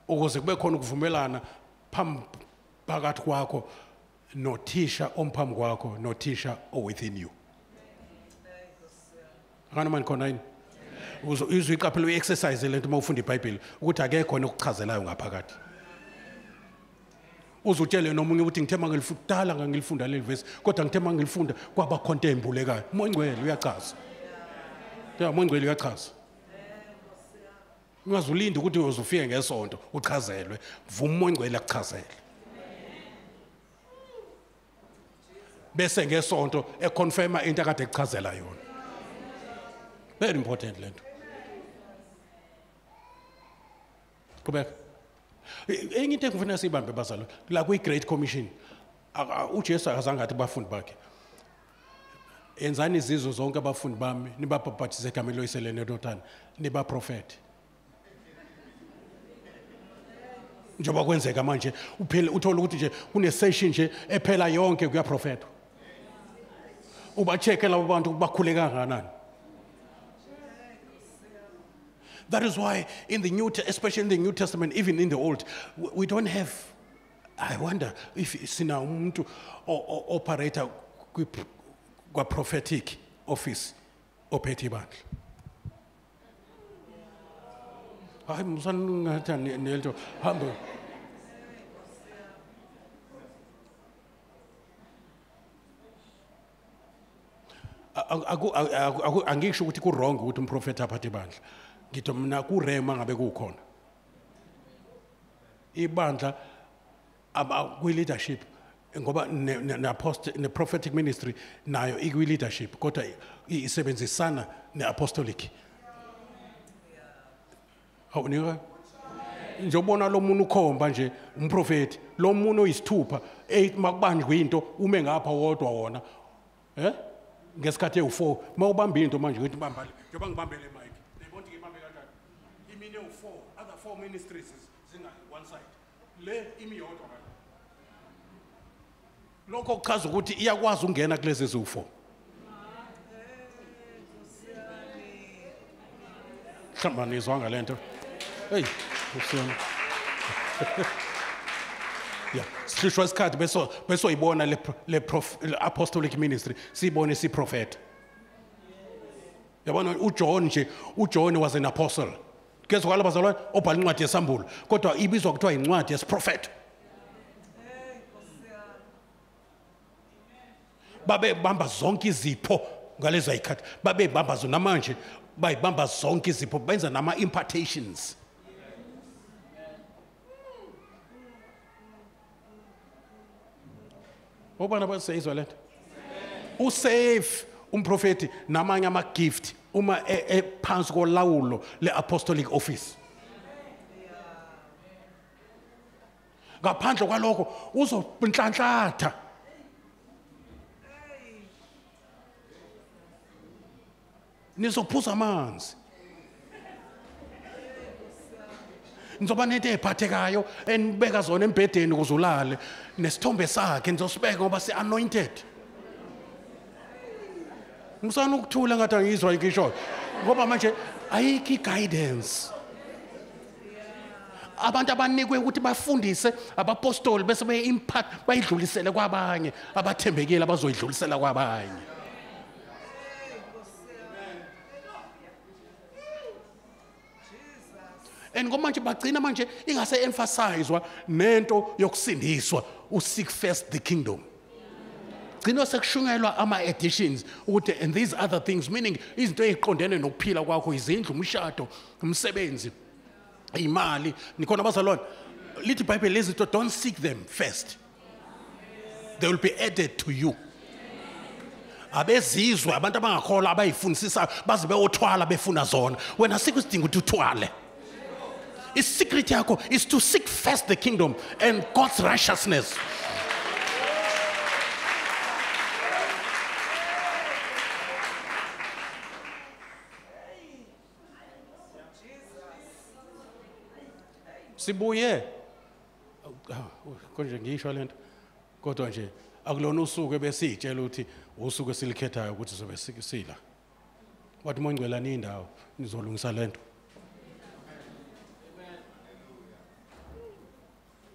ukuze kube khona ukuvumelana phakathi kwakho nothisha omphambi kwakho nothisha within you akana manje khona yini uzwe iqaphela uyi-exercise lento uma ufunda iBhayibheli ukuthi akekho khona okuchazelayo ngaphakathi uzutshele nomunye ukuthi ngithe mangilifundala ngangilifunda leli verse kodwa ngithe mangilifunda kwaba khonto embulekayo umoya ngcwele uyachaza umoya ngcwele uyachaza ungazulindi ukuthi uzufike ngesonto uchazelwe vuma umoya ngcwele akuchazele bese ngesonto econfirma into akade ekuchazela yona very important lento qhubeka enye into engifuna siyibambe bazalo la kwi-Great Commission uJesu akazange athi bafundi bakhe enzani izizwe zonke abafundi bami nibabhaphathize egameni loyise nentotana nibaprofeti njengoba kwenzeka manje uphela uthola ukuthi nje kune-session nje ephela yonke kuyaprofethwa uba-check labo bantu bakhule kangakanani. That is why in the especially in the New Testament, even in the Old, we don't have, I wonder if sina umuntu operator kwa prophetic office ophethe ibandla. Hayi musangatha nelto hambe. Angisho ukuthi ku wrong ukuthi umprofeti aphathe ibandla. Ngitho mina kurema ngabe kukhona ibandla kwi leadership ngoba ne prophetic ministry nayo ikwi leadership kodwa isebenzisana ne apostolic awunika njobona lo muntu ukhomba nje umprofeti lo muntu oyisithupha makubanjwe into ume ngapha wodwa wona ngesikhathi u4 mawubamba into manje ukuthi bamba njoba ngibambele mic nebonke ngibambe kanjani imine u4 other 4 ministries zinga one side le imi yodwa lokho kuchaza ukuthi iyakwazi ungena kulezi eziwu4 hlamba nizwanga lento hey usiyona yeah sishwa isikhathi beso ibona le apostolic ministry sibone si prophet yabona uJohn was an apostle kezwakala bazalwane obhala incwadi yesambulo kodwa ibizwa kuthiwa incwadi yesiprophet babe bamba zonke izipho ngalezo ayikhathi babebamba zona manje bayibamba zonke izipho benza nama impartations. Ubona baseyizwa lento usave umprofeti namanye ama gift uma phansi kolawulo le-apostolic office. Ngaphandle kwalokho uzobunhlanhlatha. Nizophuza amanzi. Nizoba nento eziphathekayo enibeka zona embhedeni ukuze ulale nesithombe sakhe nizosibeka ngoba si-anointed. Ngisana ukuthula ngathi angizwa ngisho ngoba manje ayikho i-guidance. Abantu abanikwe ukuthi bafundise abapostoli bese be-impact bayidlulisele kwabanye abathembekile abazoyidlulisela kwabanye. And ngoba manje bagcina manje ingase emphasizwa nento yokusindiswa seek first the kingdom. Gcina sekushungelwa ama-additions ukuthi and these other things, meaning izinto eziqondene nokuphila kwakho, izindlu, umshado, umsebenzi, imali. Nikhona bazalwane lithi iBhayibheli lezi zinto don't seek them first, they will be added to you. Abezizwe abantu abangakholwa abayifundisisa baze beyothwala befuna zona, wena asikho isidingo ukuthi uthwale. Secret yakho is to seek first the kingdom and God's righteousness. Sibuye konje ngisho lento kodwa nje akulona usuku ebesitshela ukuthi usuku esilikhethayo ukuthi sobe sila. Wathi mongcwelani indawo nizolungisa lento.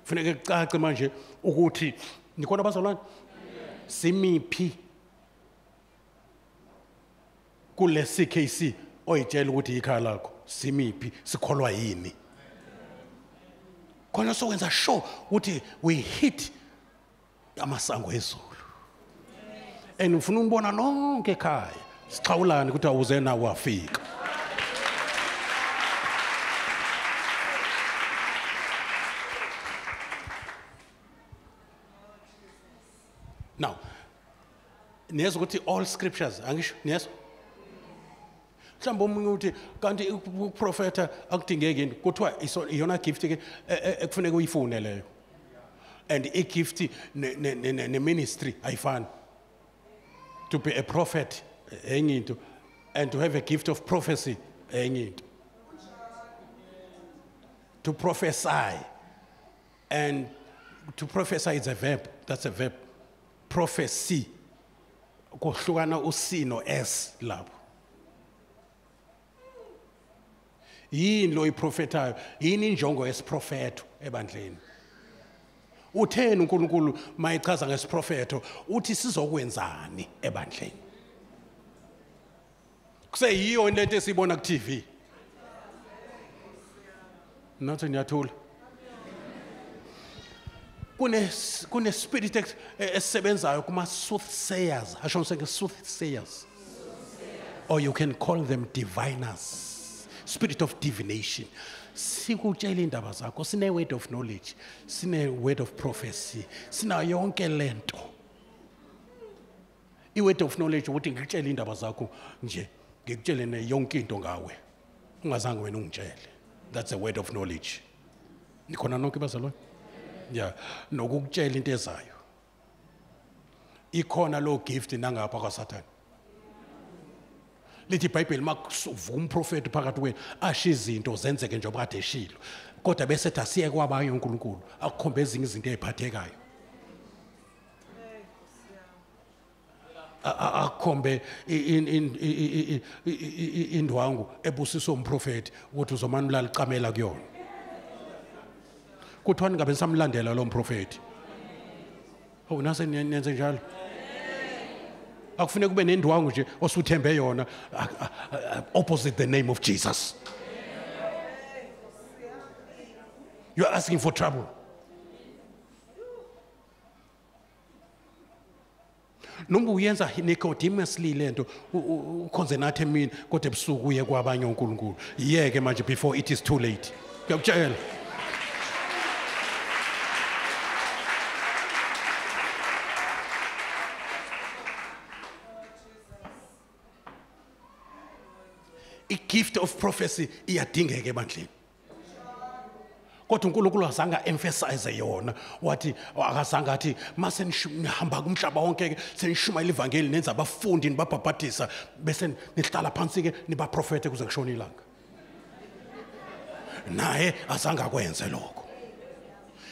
Kufanele kucace manje ukuthi nikhona bazalwane simiphi kule CKC oyitshela ukuthi ikhaya lakho simiphi sikholwa yini. Khona sokwenza sure ukuthi we hit amasango ezulu. And ufuna umbona nonke ekhaya sixhawulane ukuthi awuze nawo wafika. Now, niyezwa ukuthi all scriptures, angisho niyezwa? Mhlawumbe omunye uthi kanti ukuprofeta akudingeki yini kuthiwa iyona gift ke ekufanele uyifune leyo. And i-gift ne-ministry ayifani. To be a prophet enye into and to have a gift of prophecy enye into. To prophesy and to prophesy is a verb, that's a verb. Prophecy kuhlukana uC no S lapho. Yini lo iprofetayo, yini injongo yesiprofeto ebandleni. Utheni uNkulunkulu mayichaza ngesiprofeto uthi sizokwenzani ebandleni. Kuseyiyo lento esibona ku TV. Nathi niyathula. Kune spirit esebenzayo kuma soothsayers, asho ngisenge soothsayers. Or you can call them diviners. Spirit of divination. Sikutshela indaba zakho, sine word of knowledge, sine word of prophecy, sina yonke lento. I word of knowledge ukuthi ngikutshela indaba zakho nje, ngikutshele ne yonke into ngawe. Ungazange wena ungitshele. That's a word of knowledge. Nikhona nonke bazalwane? Yeah, nokukutshela into ezayo. Ikhona lo gift nangapha kwaSathane. Lithi iBhayibheli makuvuma umprofeti phakathi kwenu asho izinto zenzeke njengoba kade eshilo. Kodwa bese ethi asiye kwabanye uNkulunkulu akukhombe ezinye izinto eziphathekayo. Akhombe indwangu ebusiswa umprofeti ukuthi uzomane ulala icamela kuyona. Kuthiwa ningabe nisamlandela lo mprofeti. Oh nase niyenze njalo. Akufuneka kube nendwangu nje osuthembe yona opposite the name of Jesus. You are asking for trouble. noma uyenza Nicodemusly lento ukhonze nathi emini kodwa ebusuku uye kwabanye uNkulunkulu yeke manje before it is too late ngiyakutshela a gift of prophecy iyadingeka ebandleni kodwa uNkulunkulu azange emphasize yona wathi akazange athi mase nihamba kumhlaba wonke ke senishumayela ivangeli nenza abafundi nibabhabhadisa bese nihlala phansi ke nibaprofete kuze kushona ilanga naye azange akwenze lokho.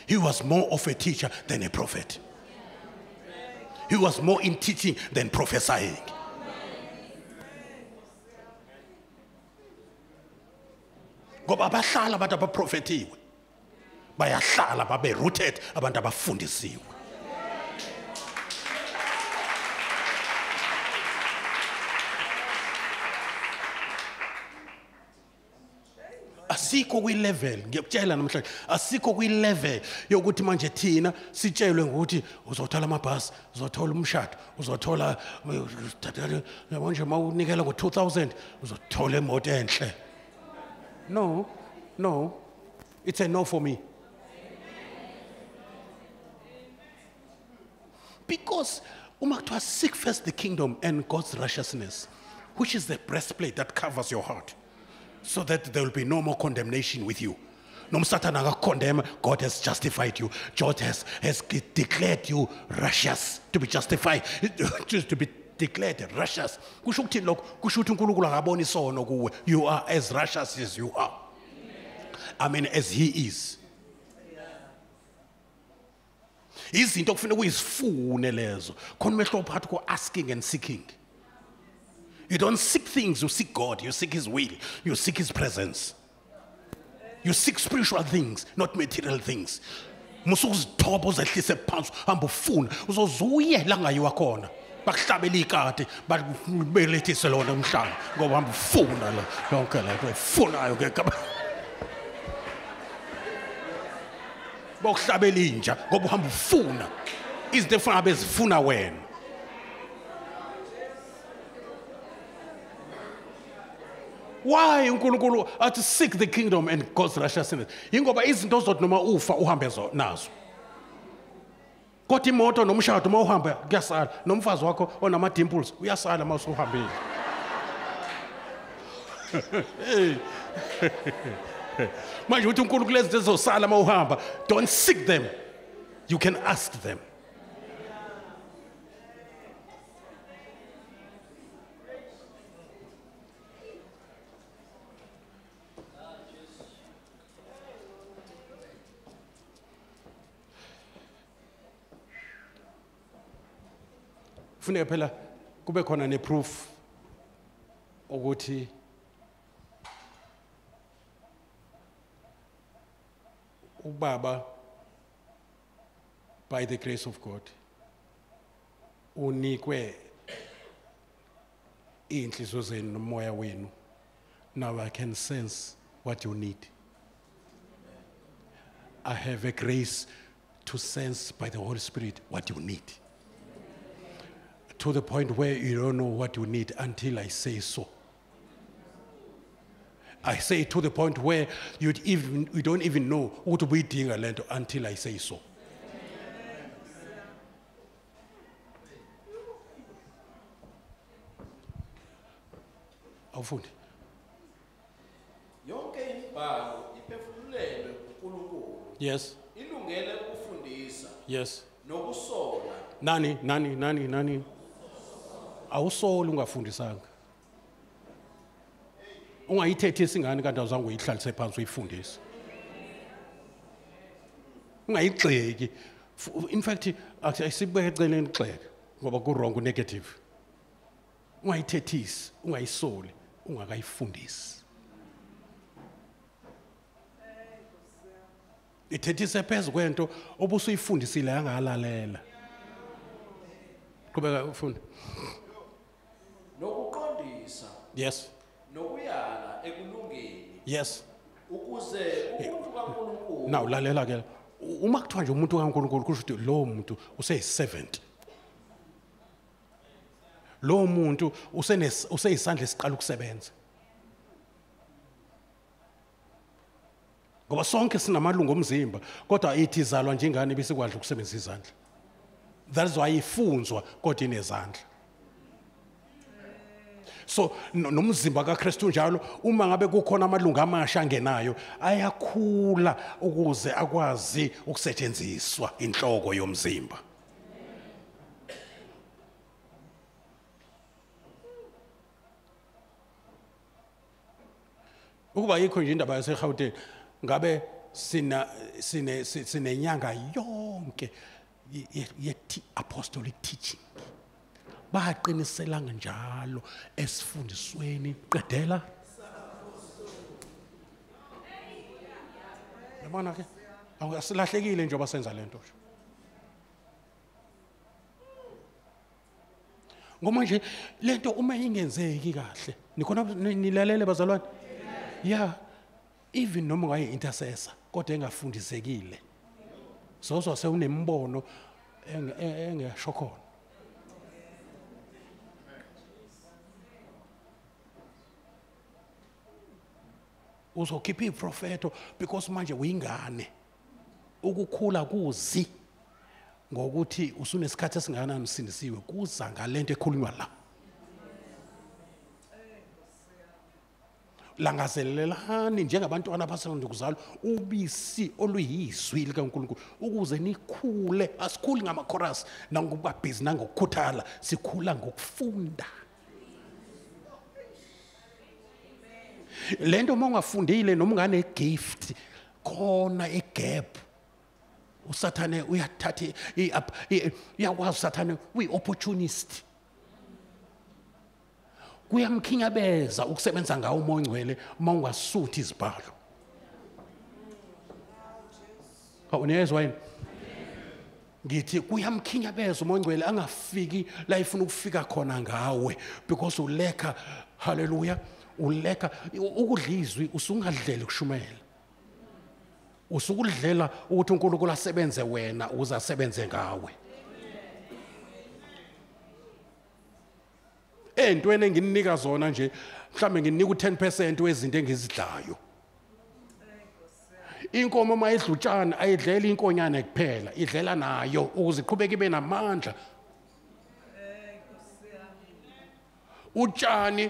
He was more of a teacher than a prophet. He was more in teaching than prophesying. Ngoba abahlala abantu abaprofetiwe bayahlala babe rooted abantu abafundisiwe. Asikho kwi-level ngiyakutshela namhlanje asikho kwi-level yokuthi manje thina sitshelwe ngokuthi uzothola amabhasi uzothola umshado uzothola manje mawunikela ngo-2000 uzothola imoto enhle. No, it's a no for me. Because seek first the kingdom and God's righteousness, which is the breastplate that covers your heart, so that there will be no more condemnation with you. No Satan condemn, God has justified you. God has declared you righteous, to be justified, just to be declared righteous. You are as righteous as you are. I mean, as he is. Izinto kufanele uyizifune lezo. Khona umehlo phakathi ko asking and seeking. You don't seek things, you seek God, you seek his will, you seek his presence. You seek spiritual things, not material things. Musukuzithoba uzehlise phansi hamba ufuna uzozuye la ngayiwa khona. Bakuhlabela ikati bakubelethise lona umhlanga ngoba hamba ufuna la lonke lento efunayo ke bokuhlabela inja ngoba uhamba ufuna izinto efuna bezifuna wena. Why uNkulunkulu athi seek the kingdom and God's righteousness? Ingoba izinto zothi noma ufa uhambe nazo. Kodwa imoto nomshado uma uhamba kuyasala nomfazi wakho onama dimples uyasala uma usuhambile. Manje uthi uNkulunkulu lezi zizosala uma uhamba, don't seek them, you can ask them. Funeka phela kube khona neproof ukuthi ubaba by the grace of God unikwe inhliziyo zenu nomoya wenu. Now I can sense what you need. I have a grace to sense by the Holy Spirit what you need. To the point where you don't know what you need until I say so. I say to the point where you don't even know what to be doing until I say so. Awufundi. Yonke imibhalo iphefumulelwe uNkulunkulu. Yes. Ilungele ukufundisa. Yes. Nokusola. Nani. Awusoli ungafundisanga. Ungayithethisa ingane kanti awuzange uyihlalise phansi uyifundise. Ungayigxeki. In fact ayisibeke eceleni igxeka ngoba ku wrong negative. Ungayithethisi, ungayisoli, ungakayifundisi. Ithethise phezulu kwento obusuyifundisile angalalela. Qhubeka ufunda. Nokuqondisa. Yes. Nokuyala ekulungeni. Yes. Ukuze umuntu kaNkulunkulu. Now lalela ke. Uma kuthiwa nje umuntu kaNkulunkulu kusho ukuthi lo muntu useyiservant. lo muntu useyisandla esiqala ukusebenza. Ngoba sonke sinamalungu omzimba kodwa ithi izalwa njengani besikwadla ukusebenzisa izandla. That's why ifunzwa kodwa inezandla. So nomzimba kaKristu njalo uma ngabe kukhona amalungu amasha angenayo ayakhula ukuze akwazi ukusetshenziswa inhloko yomzimba. Ukuba yikho nje indaba yaseGauteng ngabe sinenyanga yonke ye-apostolic teaching. Baqiniselanga njalo esifundisweni qedela. Yabona ke awasilahlekile njengoba senza lento nje. Ngoma nje lento uma ingenzeki kahle nikhona nilalele bazalwane. Yeah, even noma ungayi intercessor kodwa engafundisekile. Sozwa sewunembono engesho khona. Uzokhipha iprofeto because manje uyingane. Ukukhula kuzi ngokuthi usunesikhathi esingakanani usindisiwe kuza ngalento ekhulunywa la. Langazelelani njengabantwana abasanda kuzalwa ubisi oluyizwi likaNkulunkulu ukuze nikhule. Asikhuli ngamakhorus nangokuba busy nangokukhuthala, sikhula ngokufunda. Lento uma ungafundile noma ungane gift khona egap usathane uyathatha uyakwazi usathane uyi-opportunist. Kuyamkhinyabeza ukusebenza ngawo umoya ongcwele uma ungasuthi izibhalo. Uniyezwa yini? Ngithi kuyamkhinyabeza umoya ongcwele angafiki la ifuna ukufika khona ngawe because uleka, haleluya, uleka ukudla izwi usungadlela ukushumela. Usukudlela ukuthi uNkulunkulu asebenze wena ukuze asebenze ngawe. Entweni engininika zona nje mhlambe nginika u10% wezinto engizidlayo. Inkomo mayidla utshani ayidlela inkonyane kuphela, idlela nayo ukuze iqhubeke ibe namandla. Utshani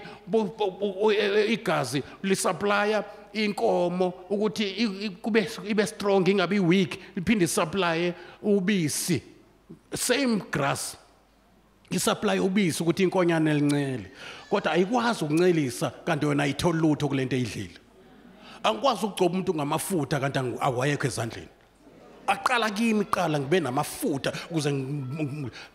igazi lisupplya inkomo ukuthi kube ibe strong ingabi weak, iphinde supply ubisi. Same grass isupply ubisi ukuthi inkonyane elincele kodwa ayikwazi ukuncelisa kanti wena ayithola lutho kulento eyidlile. Angikwazi ukugcoba umuntu ngamafutha kanti awayekho ezandleni. Aqala kimi qala ngibe namafutha ukuze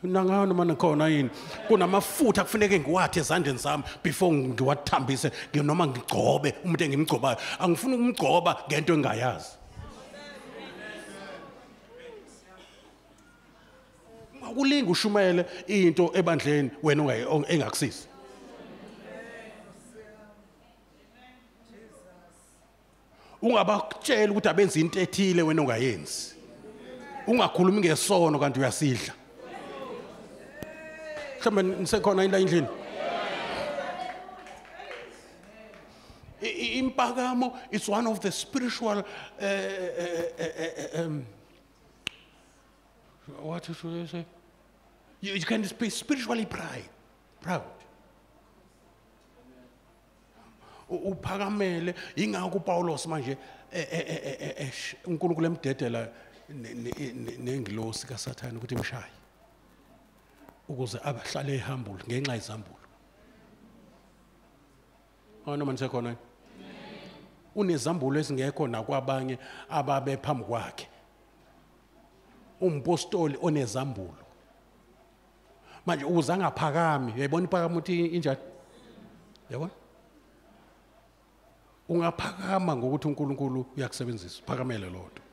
nangana mana khona yini kunamafutha kufanele ngiwathi ezandleni zami before ngiwathambise noma ngigcobe umuntu engimgcobayo. Angifuni ukumgcoba ngento engayazi. Akulinga ushumele into ebandleni wena engakusisi. Ungabatshela ukuthi abenza into ethile wena ungayenzi. Ungakhulumi ngesono kanti uyasidla. Mhlawumbe nisekhona la endlini. Impakamo is one of the spiritual what should I say? You can be spiritually proud. Uphakamele ingakho uPaulos manje uNkulunkulu emdedela nengilosi kaSathane ukuthi imshaye ukuze abahlale ehumble ngenxa yezambulo. Noma nisekhona unezambulo ezingekho nakwabanye ababe phambi kwakhe. Umpostoli onezambulo manje uza ngaphakami uyayibona iphakama ukuthi injani yabona ungaphakama ngokuthi uNkulunkulu uyakusebenzisa phakamele lodwa.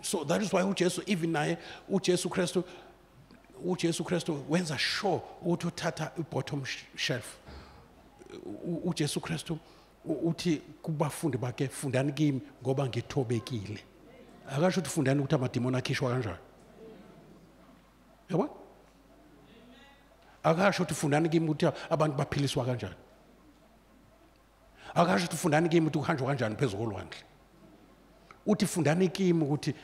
So that is why uJesu even naye uJesu Kristu wenza sure ukuthi uthatha i-bottom shelf. uJesu Kristu uthi kubafundi bakhe fundani kimi ngoba ngithobekile. Akasho ukuthi fundani ukuthi amadimoni akhishwa kanjani. Yabona? akasho ukuthi fundani kimi ukuthi abantu baphiliswa kanjani. Akasho ukuthi fundani kimi ukuthi kuhanjwa kanjani phezulu kolwandle. Uthi fundani kimi ukuthi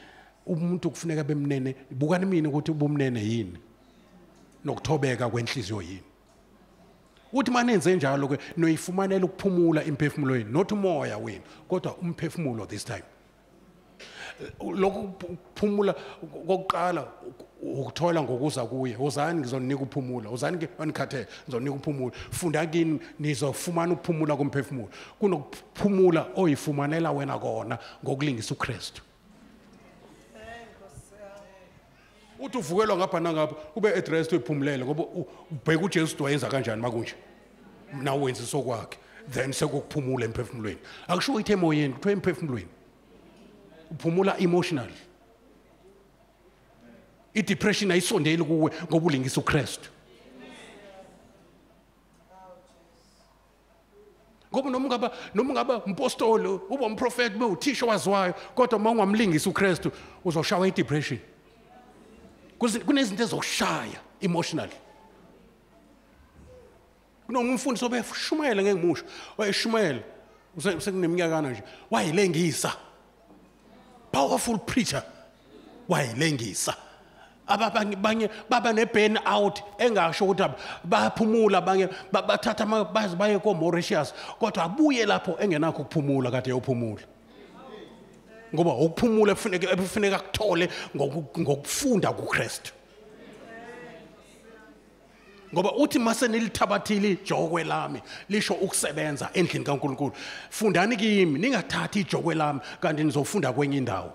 umuntu kufuneka bemnene, bukani mina ukuthi ubumnene yini nokuthobeka kwenhliziyo yini. Uthi manenze njalo ke noyifumanela ukuphumula imphefumulweni, not umoya wenu kodwa umphefumulo this time. Lokhu kuphumula kokuqala ukuthola ngokuza kuye. Wozani ngizonika ukuphumula, wozani ke anikhathele ngizonika ukuphumula. Funda kini nizofumana ukuphumula komphefumulo. Kunokuphumula oyifumanela wena kona ngokulingisa uKristu. Uthi uvukelwa ngapha nangapha ube addressed uyiphumulele ngoba ubheka uJesu wayenza kanjani makunje. Na wenza sokwakhe then sekuphumula emphefumulweni. Akusho ukuthi emoyeni kuthiwa emphefumulweni. Uphumula emotional. I-depression ayisondeli kuwe ngoba ulingisa uKristu. Ngoba noma ngaba umpostoli, uba umprofeti, ube uthisha waziwayo kodwa uma ungamlingisa uKristu uzoshawa i-depression. Kunezinto ezokushaya emotionally. Kunomfundisi obeshumayela ngengimusho, wayeshumayela usekuneminyakana nje, wayilengisa. Powerful preacher, wayilengisa. Abanye baba ne burn out engasho ukuthi bayaphumula, abanye bathatha bazi baye koMauritius kodwa abuye lapho engenakho ukuphumula kade yophumula. Ngoba ukuphumula kufuneka kuthole ngokufunda kuKristu. Ngoba uthi mase nilithabathile ijokwe lami lisho ukusebenza endlini kaNkulunkulu. Fundani kimi ningathathi ijokwe lami kanti nizofunda kwenye indawo.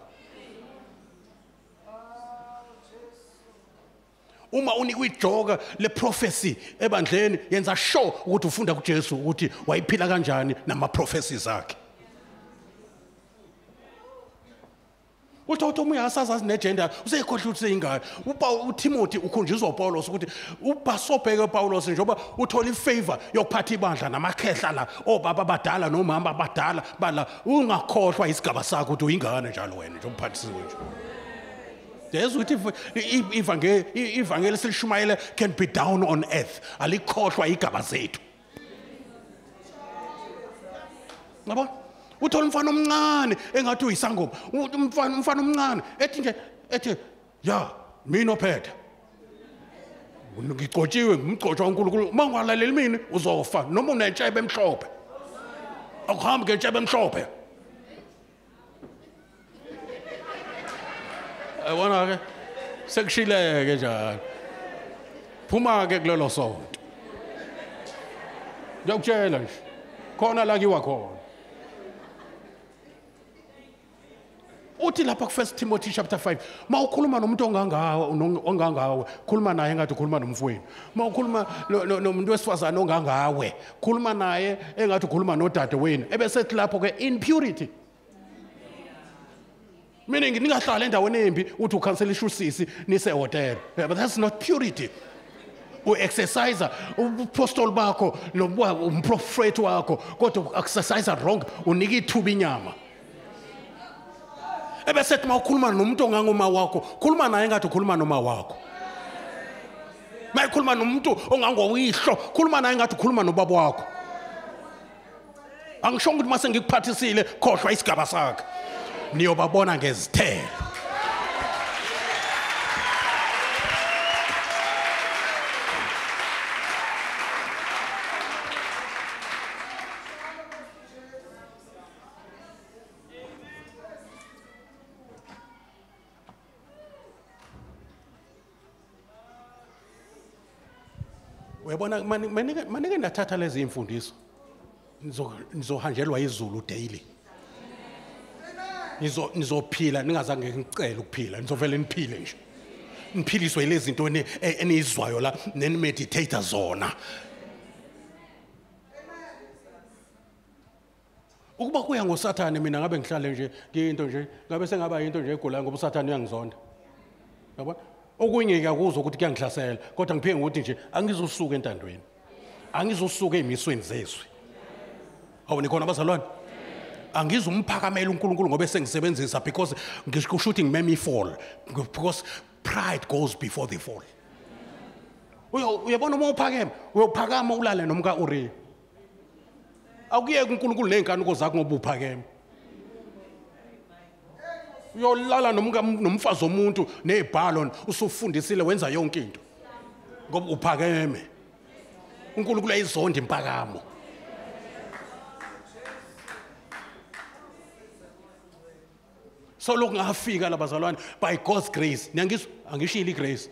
Uma unikwe ijoka le prophecy ebandleni yenza sure ukuthi ufunda kuJesu ukuthi wayiphila kanjani nama prophecies akhe. Uthatha umoya asazazi negender useyikhohle ukuthi seyingane. uTimothy ukhunjiswa uPaulos ukuthi ubasobheke Paulos njengoba uthola ifavor yokuphatha ibandla namakhehla la obaba abadala nomama abadala bala ungakhohlwa isigaba sakho ukuthi uyingane njalo wena nje umphathisiwe nje. There's what ivangeli selishumayela can be down on earth. Alikhohlwa igaba zethu. Ngabo? Uthola umfana omncane engathi uyisangoma. Umfana omncane ethi ya mina ophethe. Ngigcotshiwe ngumgcotshwa kaNkulunkulu. Mangalaleli mina uzofa noma unentshebe emhlophe. Akuhambi ngentshebe emhlophe. Wona ke sekushileke njalo. Phuma ke kulelo sonto. Ngiyakutshela nje. Khona la kiwa khona. Uthi lapha ku 1 Timothy chapter 5 mawukhuluma nomuntu ongangawe khuluma naye engathi ukhuluma nomfowenu. Mawukhuluma nomuntu wesifazana ongangawe khuluma naye engathi ukhuluma nodade wenu. Ebesethi lapho ke impurity. Meaning ningahlala endaweni embi uthi ukhanselisha usisi nise hotel. But that's not purity. U-exercise upostoli bakho nobuwa umprofeti wakho kodwa u-exercise wrong unika ithuba inyama. Ebesethi mawukhuluma nomuntu ongangoma wakho khuluma naye engathi ukhuluma noma wakho. Mayikhuluma nomuntu ongangowihlo khuluma naye engathi ukhuluma nobaba wakho. Angisho ukuthi mase ngikuphathisile khohlwa isigaba sakhe. Niyobabona ngezithelo. Uyabona manike ndathatha lezi imfundiso nizohanjelwa izulu daily. Nizophila ningazange ngicela ukuphila nizovela niphile nje. Niphiliswe lezi zinto enizwayo la nenimeditate zona. Ukuba kuya ngoSathane mina ngabe ngihlale nje ngiyinto nje ngabe sengaba into nje egulayo ngoba uSathane uyangizonda. Yabona? Okunye akuzwa ukuthi kuyangihlasela kodwa ngiphike ngokuthi nje angizosuka entandweni. Angizosuka ezimisweni zezwe. Awunikhona abazalwane? Angizumphakamisela uNkulunkulu ngoba sengisebenzisa because ngisho ukuthi ngimeme ifall because pride goes before the fall. uyabona uma uphakeme uyophakama ulale nomka Uriya akuyeke uNkulunkulu nenkanuko zakho ngoba uphakeme uyolala nomfazi womuntu nezibhalo usufundisile wenza yonke into ngoba uphakeme uNkulunkulu ayizonda impakamo so lokhu ngafika labazalwane by God's grace angishilo igrace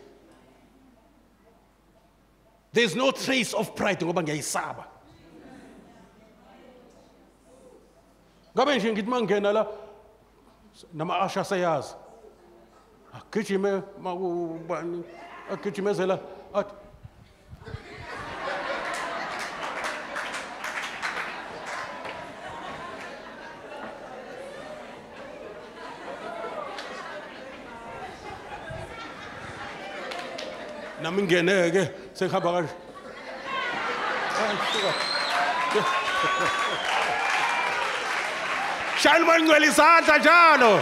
there's no trace of pride ngoba ngiyayisaba ngabe nje ngithi mangena la nama-asha seyazi agijime makubani agijimezela athi nami ngeneke sengihamba kanje shayela umoya ongcwele isandla njalo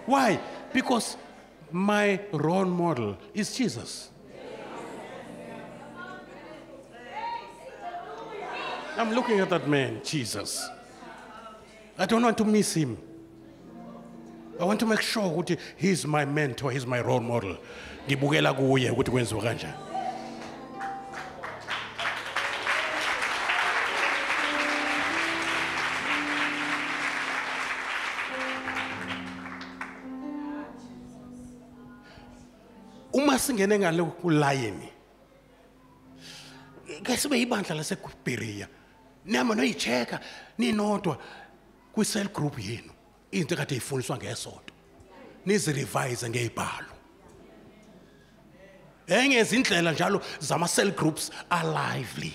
why? Because my role model is Jesus. I'm looking at that man, Jesus. I don't want to miss him. I want to make sure that he's my mentor, he's my role model. Ngibukela kuye ukuthi kwenziwa kanjani. Uma singene ngale kulayini ke sibe ibandla laseBerea nama noyicheka ninodwa kwi-cell group yenu into kade ifundiswa ngesonto nizirevise ngezibhalo izindlela njalo zama-cell groups are lively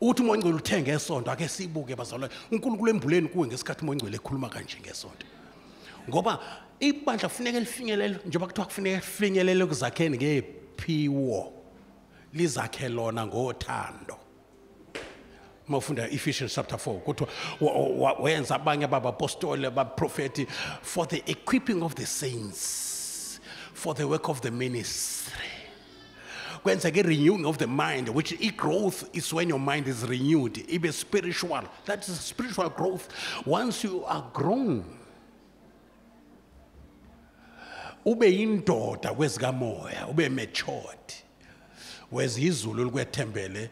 uthi umoya ongcwele uthe ngesonto ake sibuke bazalwane uNkulunkulu embuleni kuwe ngesikhathi umoya ongcwele ekhuluma kanje ngesonto ngoba ibandla kufanele lifinyelele njengoba kuthiwa kufanele lifinyelele kuzakheni ngephiwo lizakhe lona ngothando mawufunda Ephesians chapter 4 kuthiwa wenza abanye abapostoli abaprofeti for the equipping of the saints for the work of the ministry kwenzeke renewing of the mind which growth is when your mind is renewed ibe spiritual that is spiritual growth once you are grown ube indoda kwezikamoya ube matured wezizulu likwethembele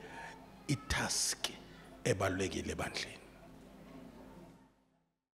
itask ebalulekile ebandleni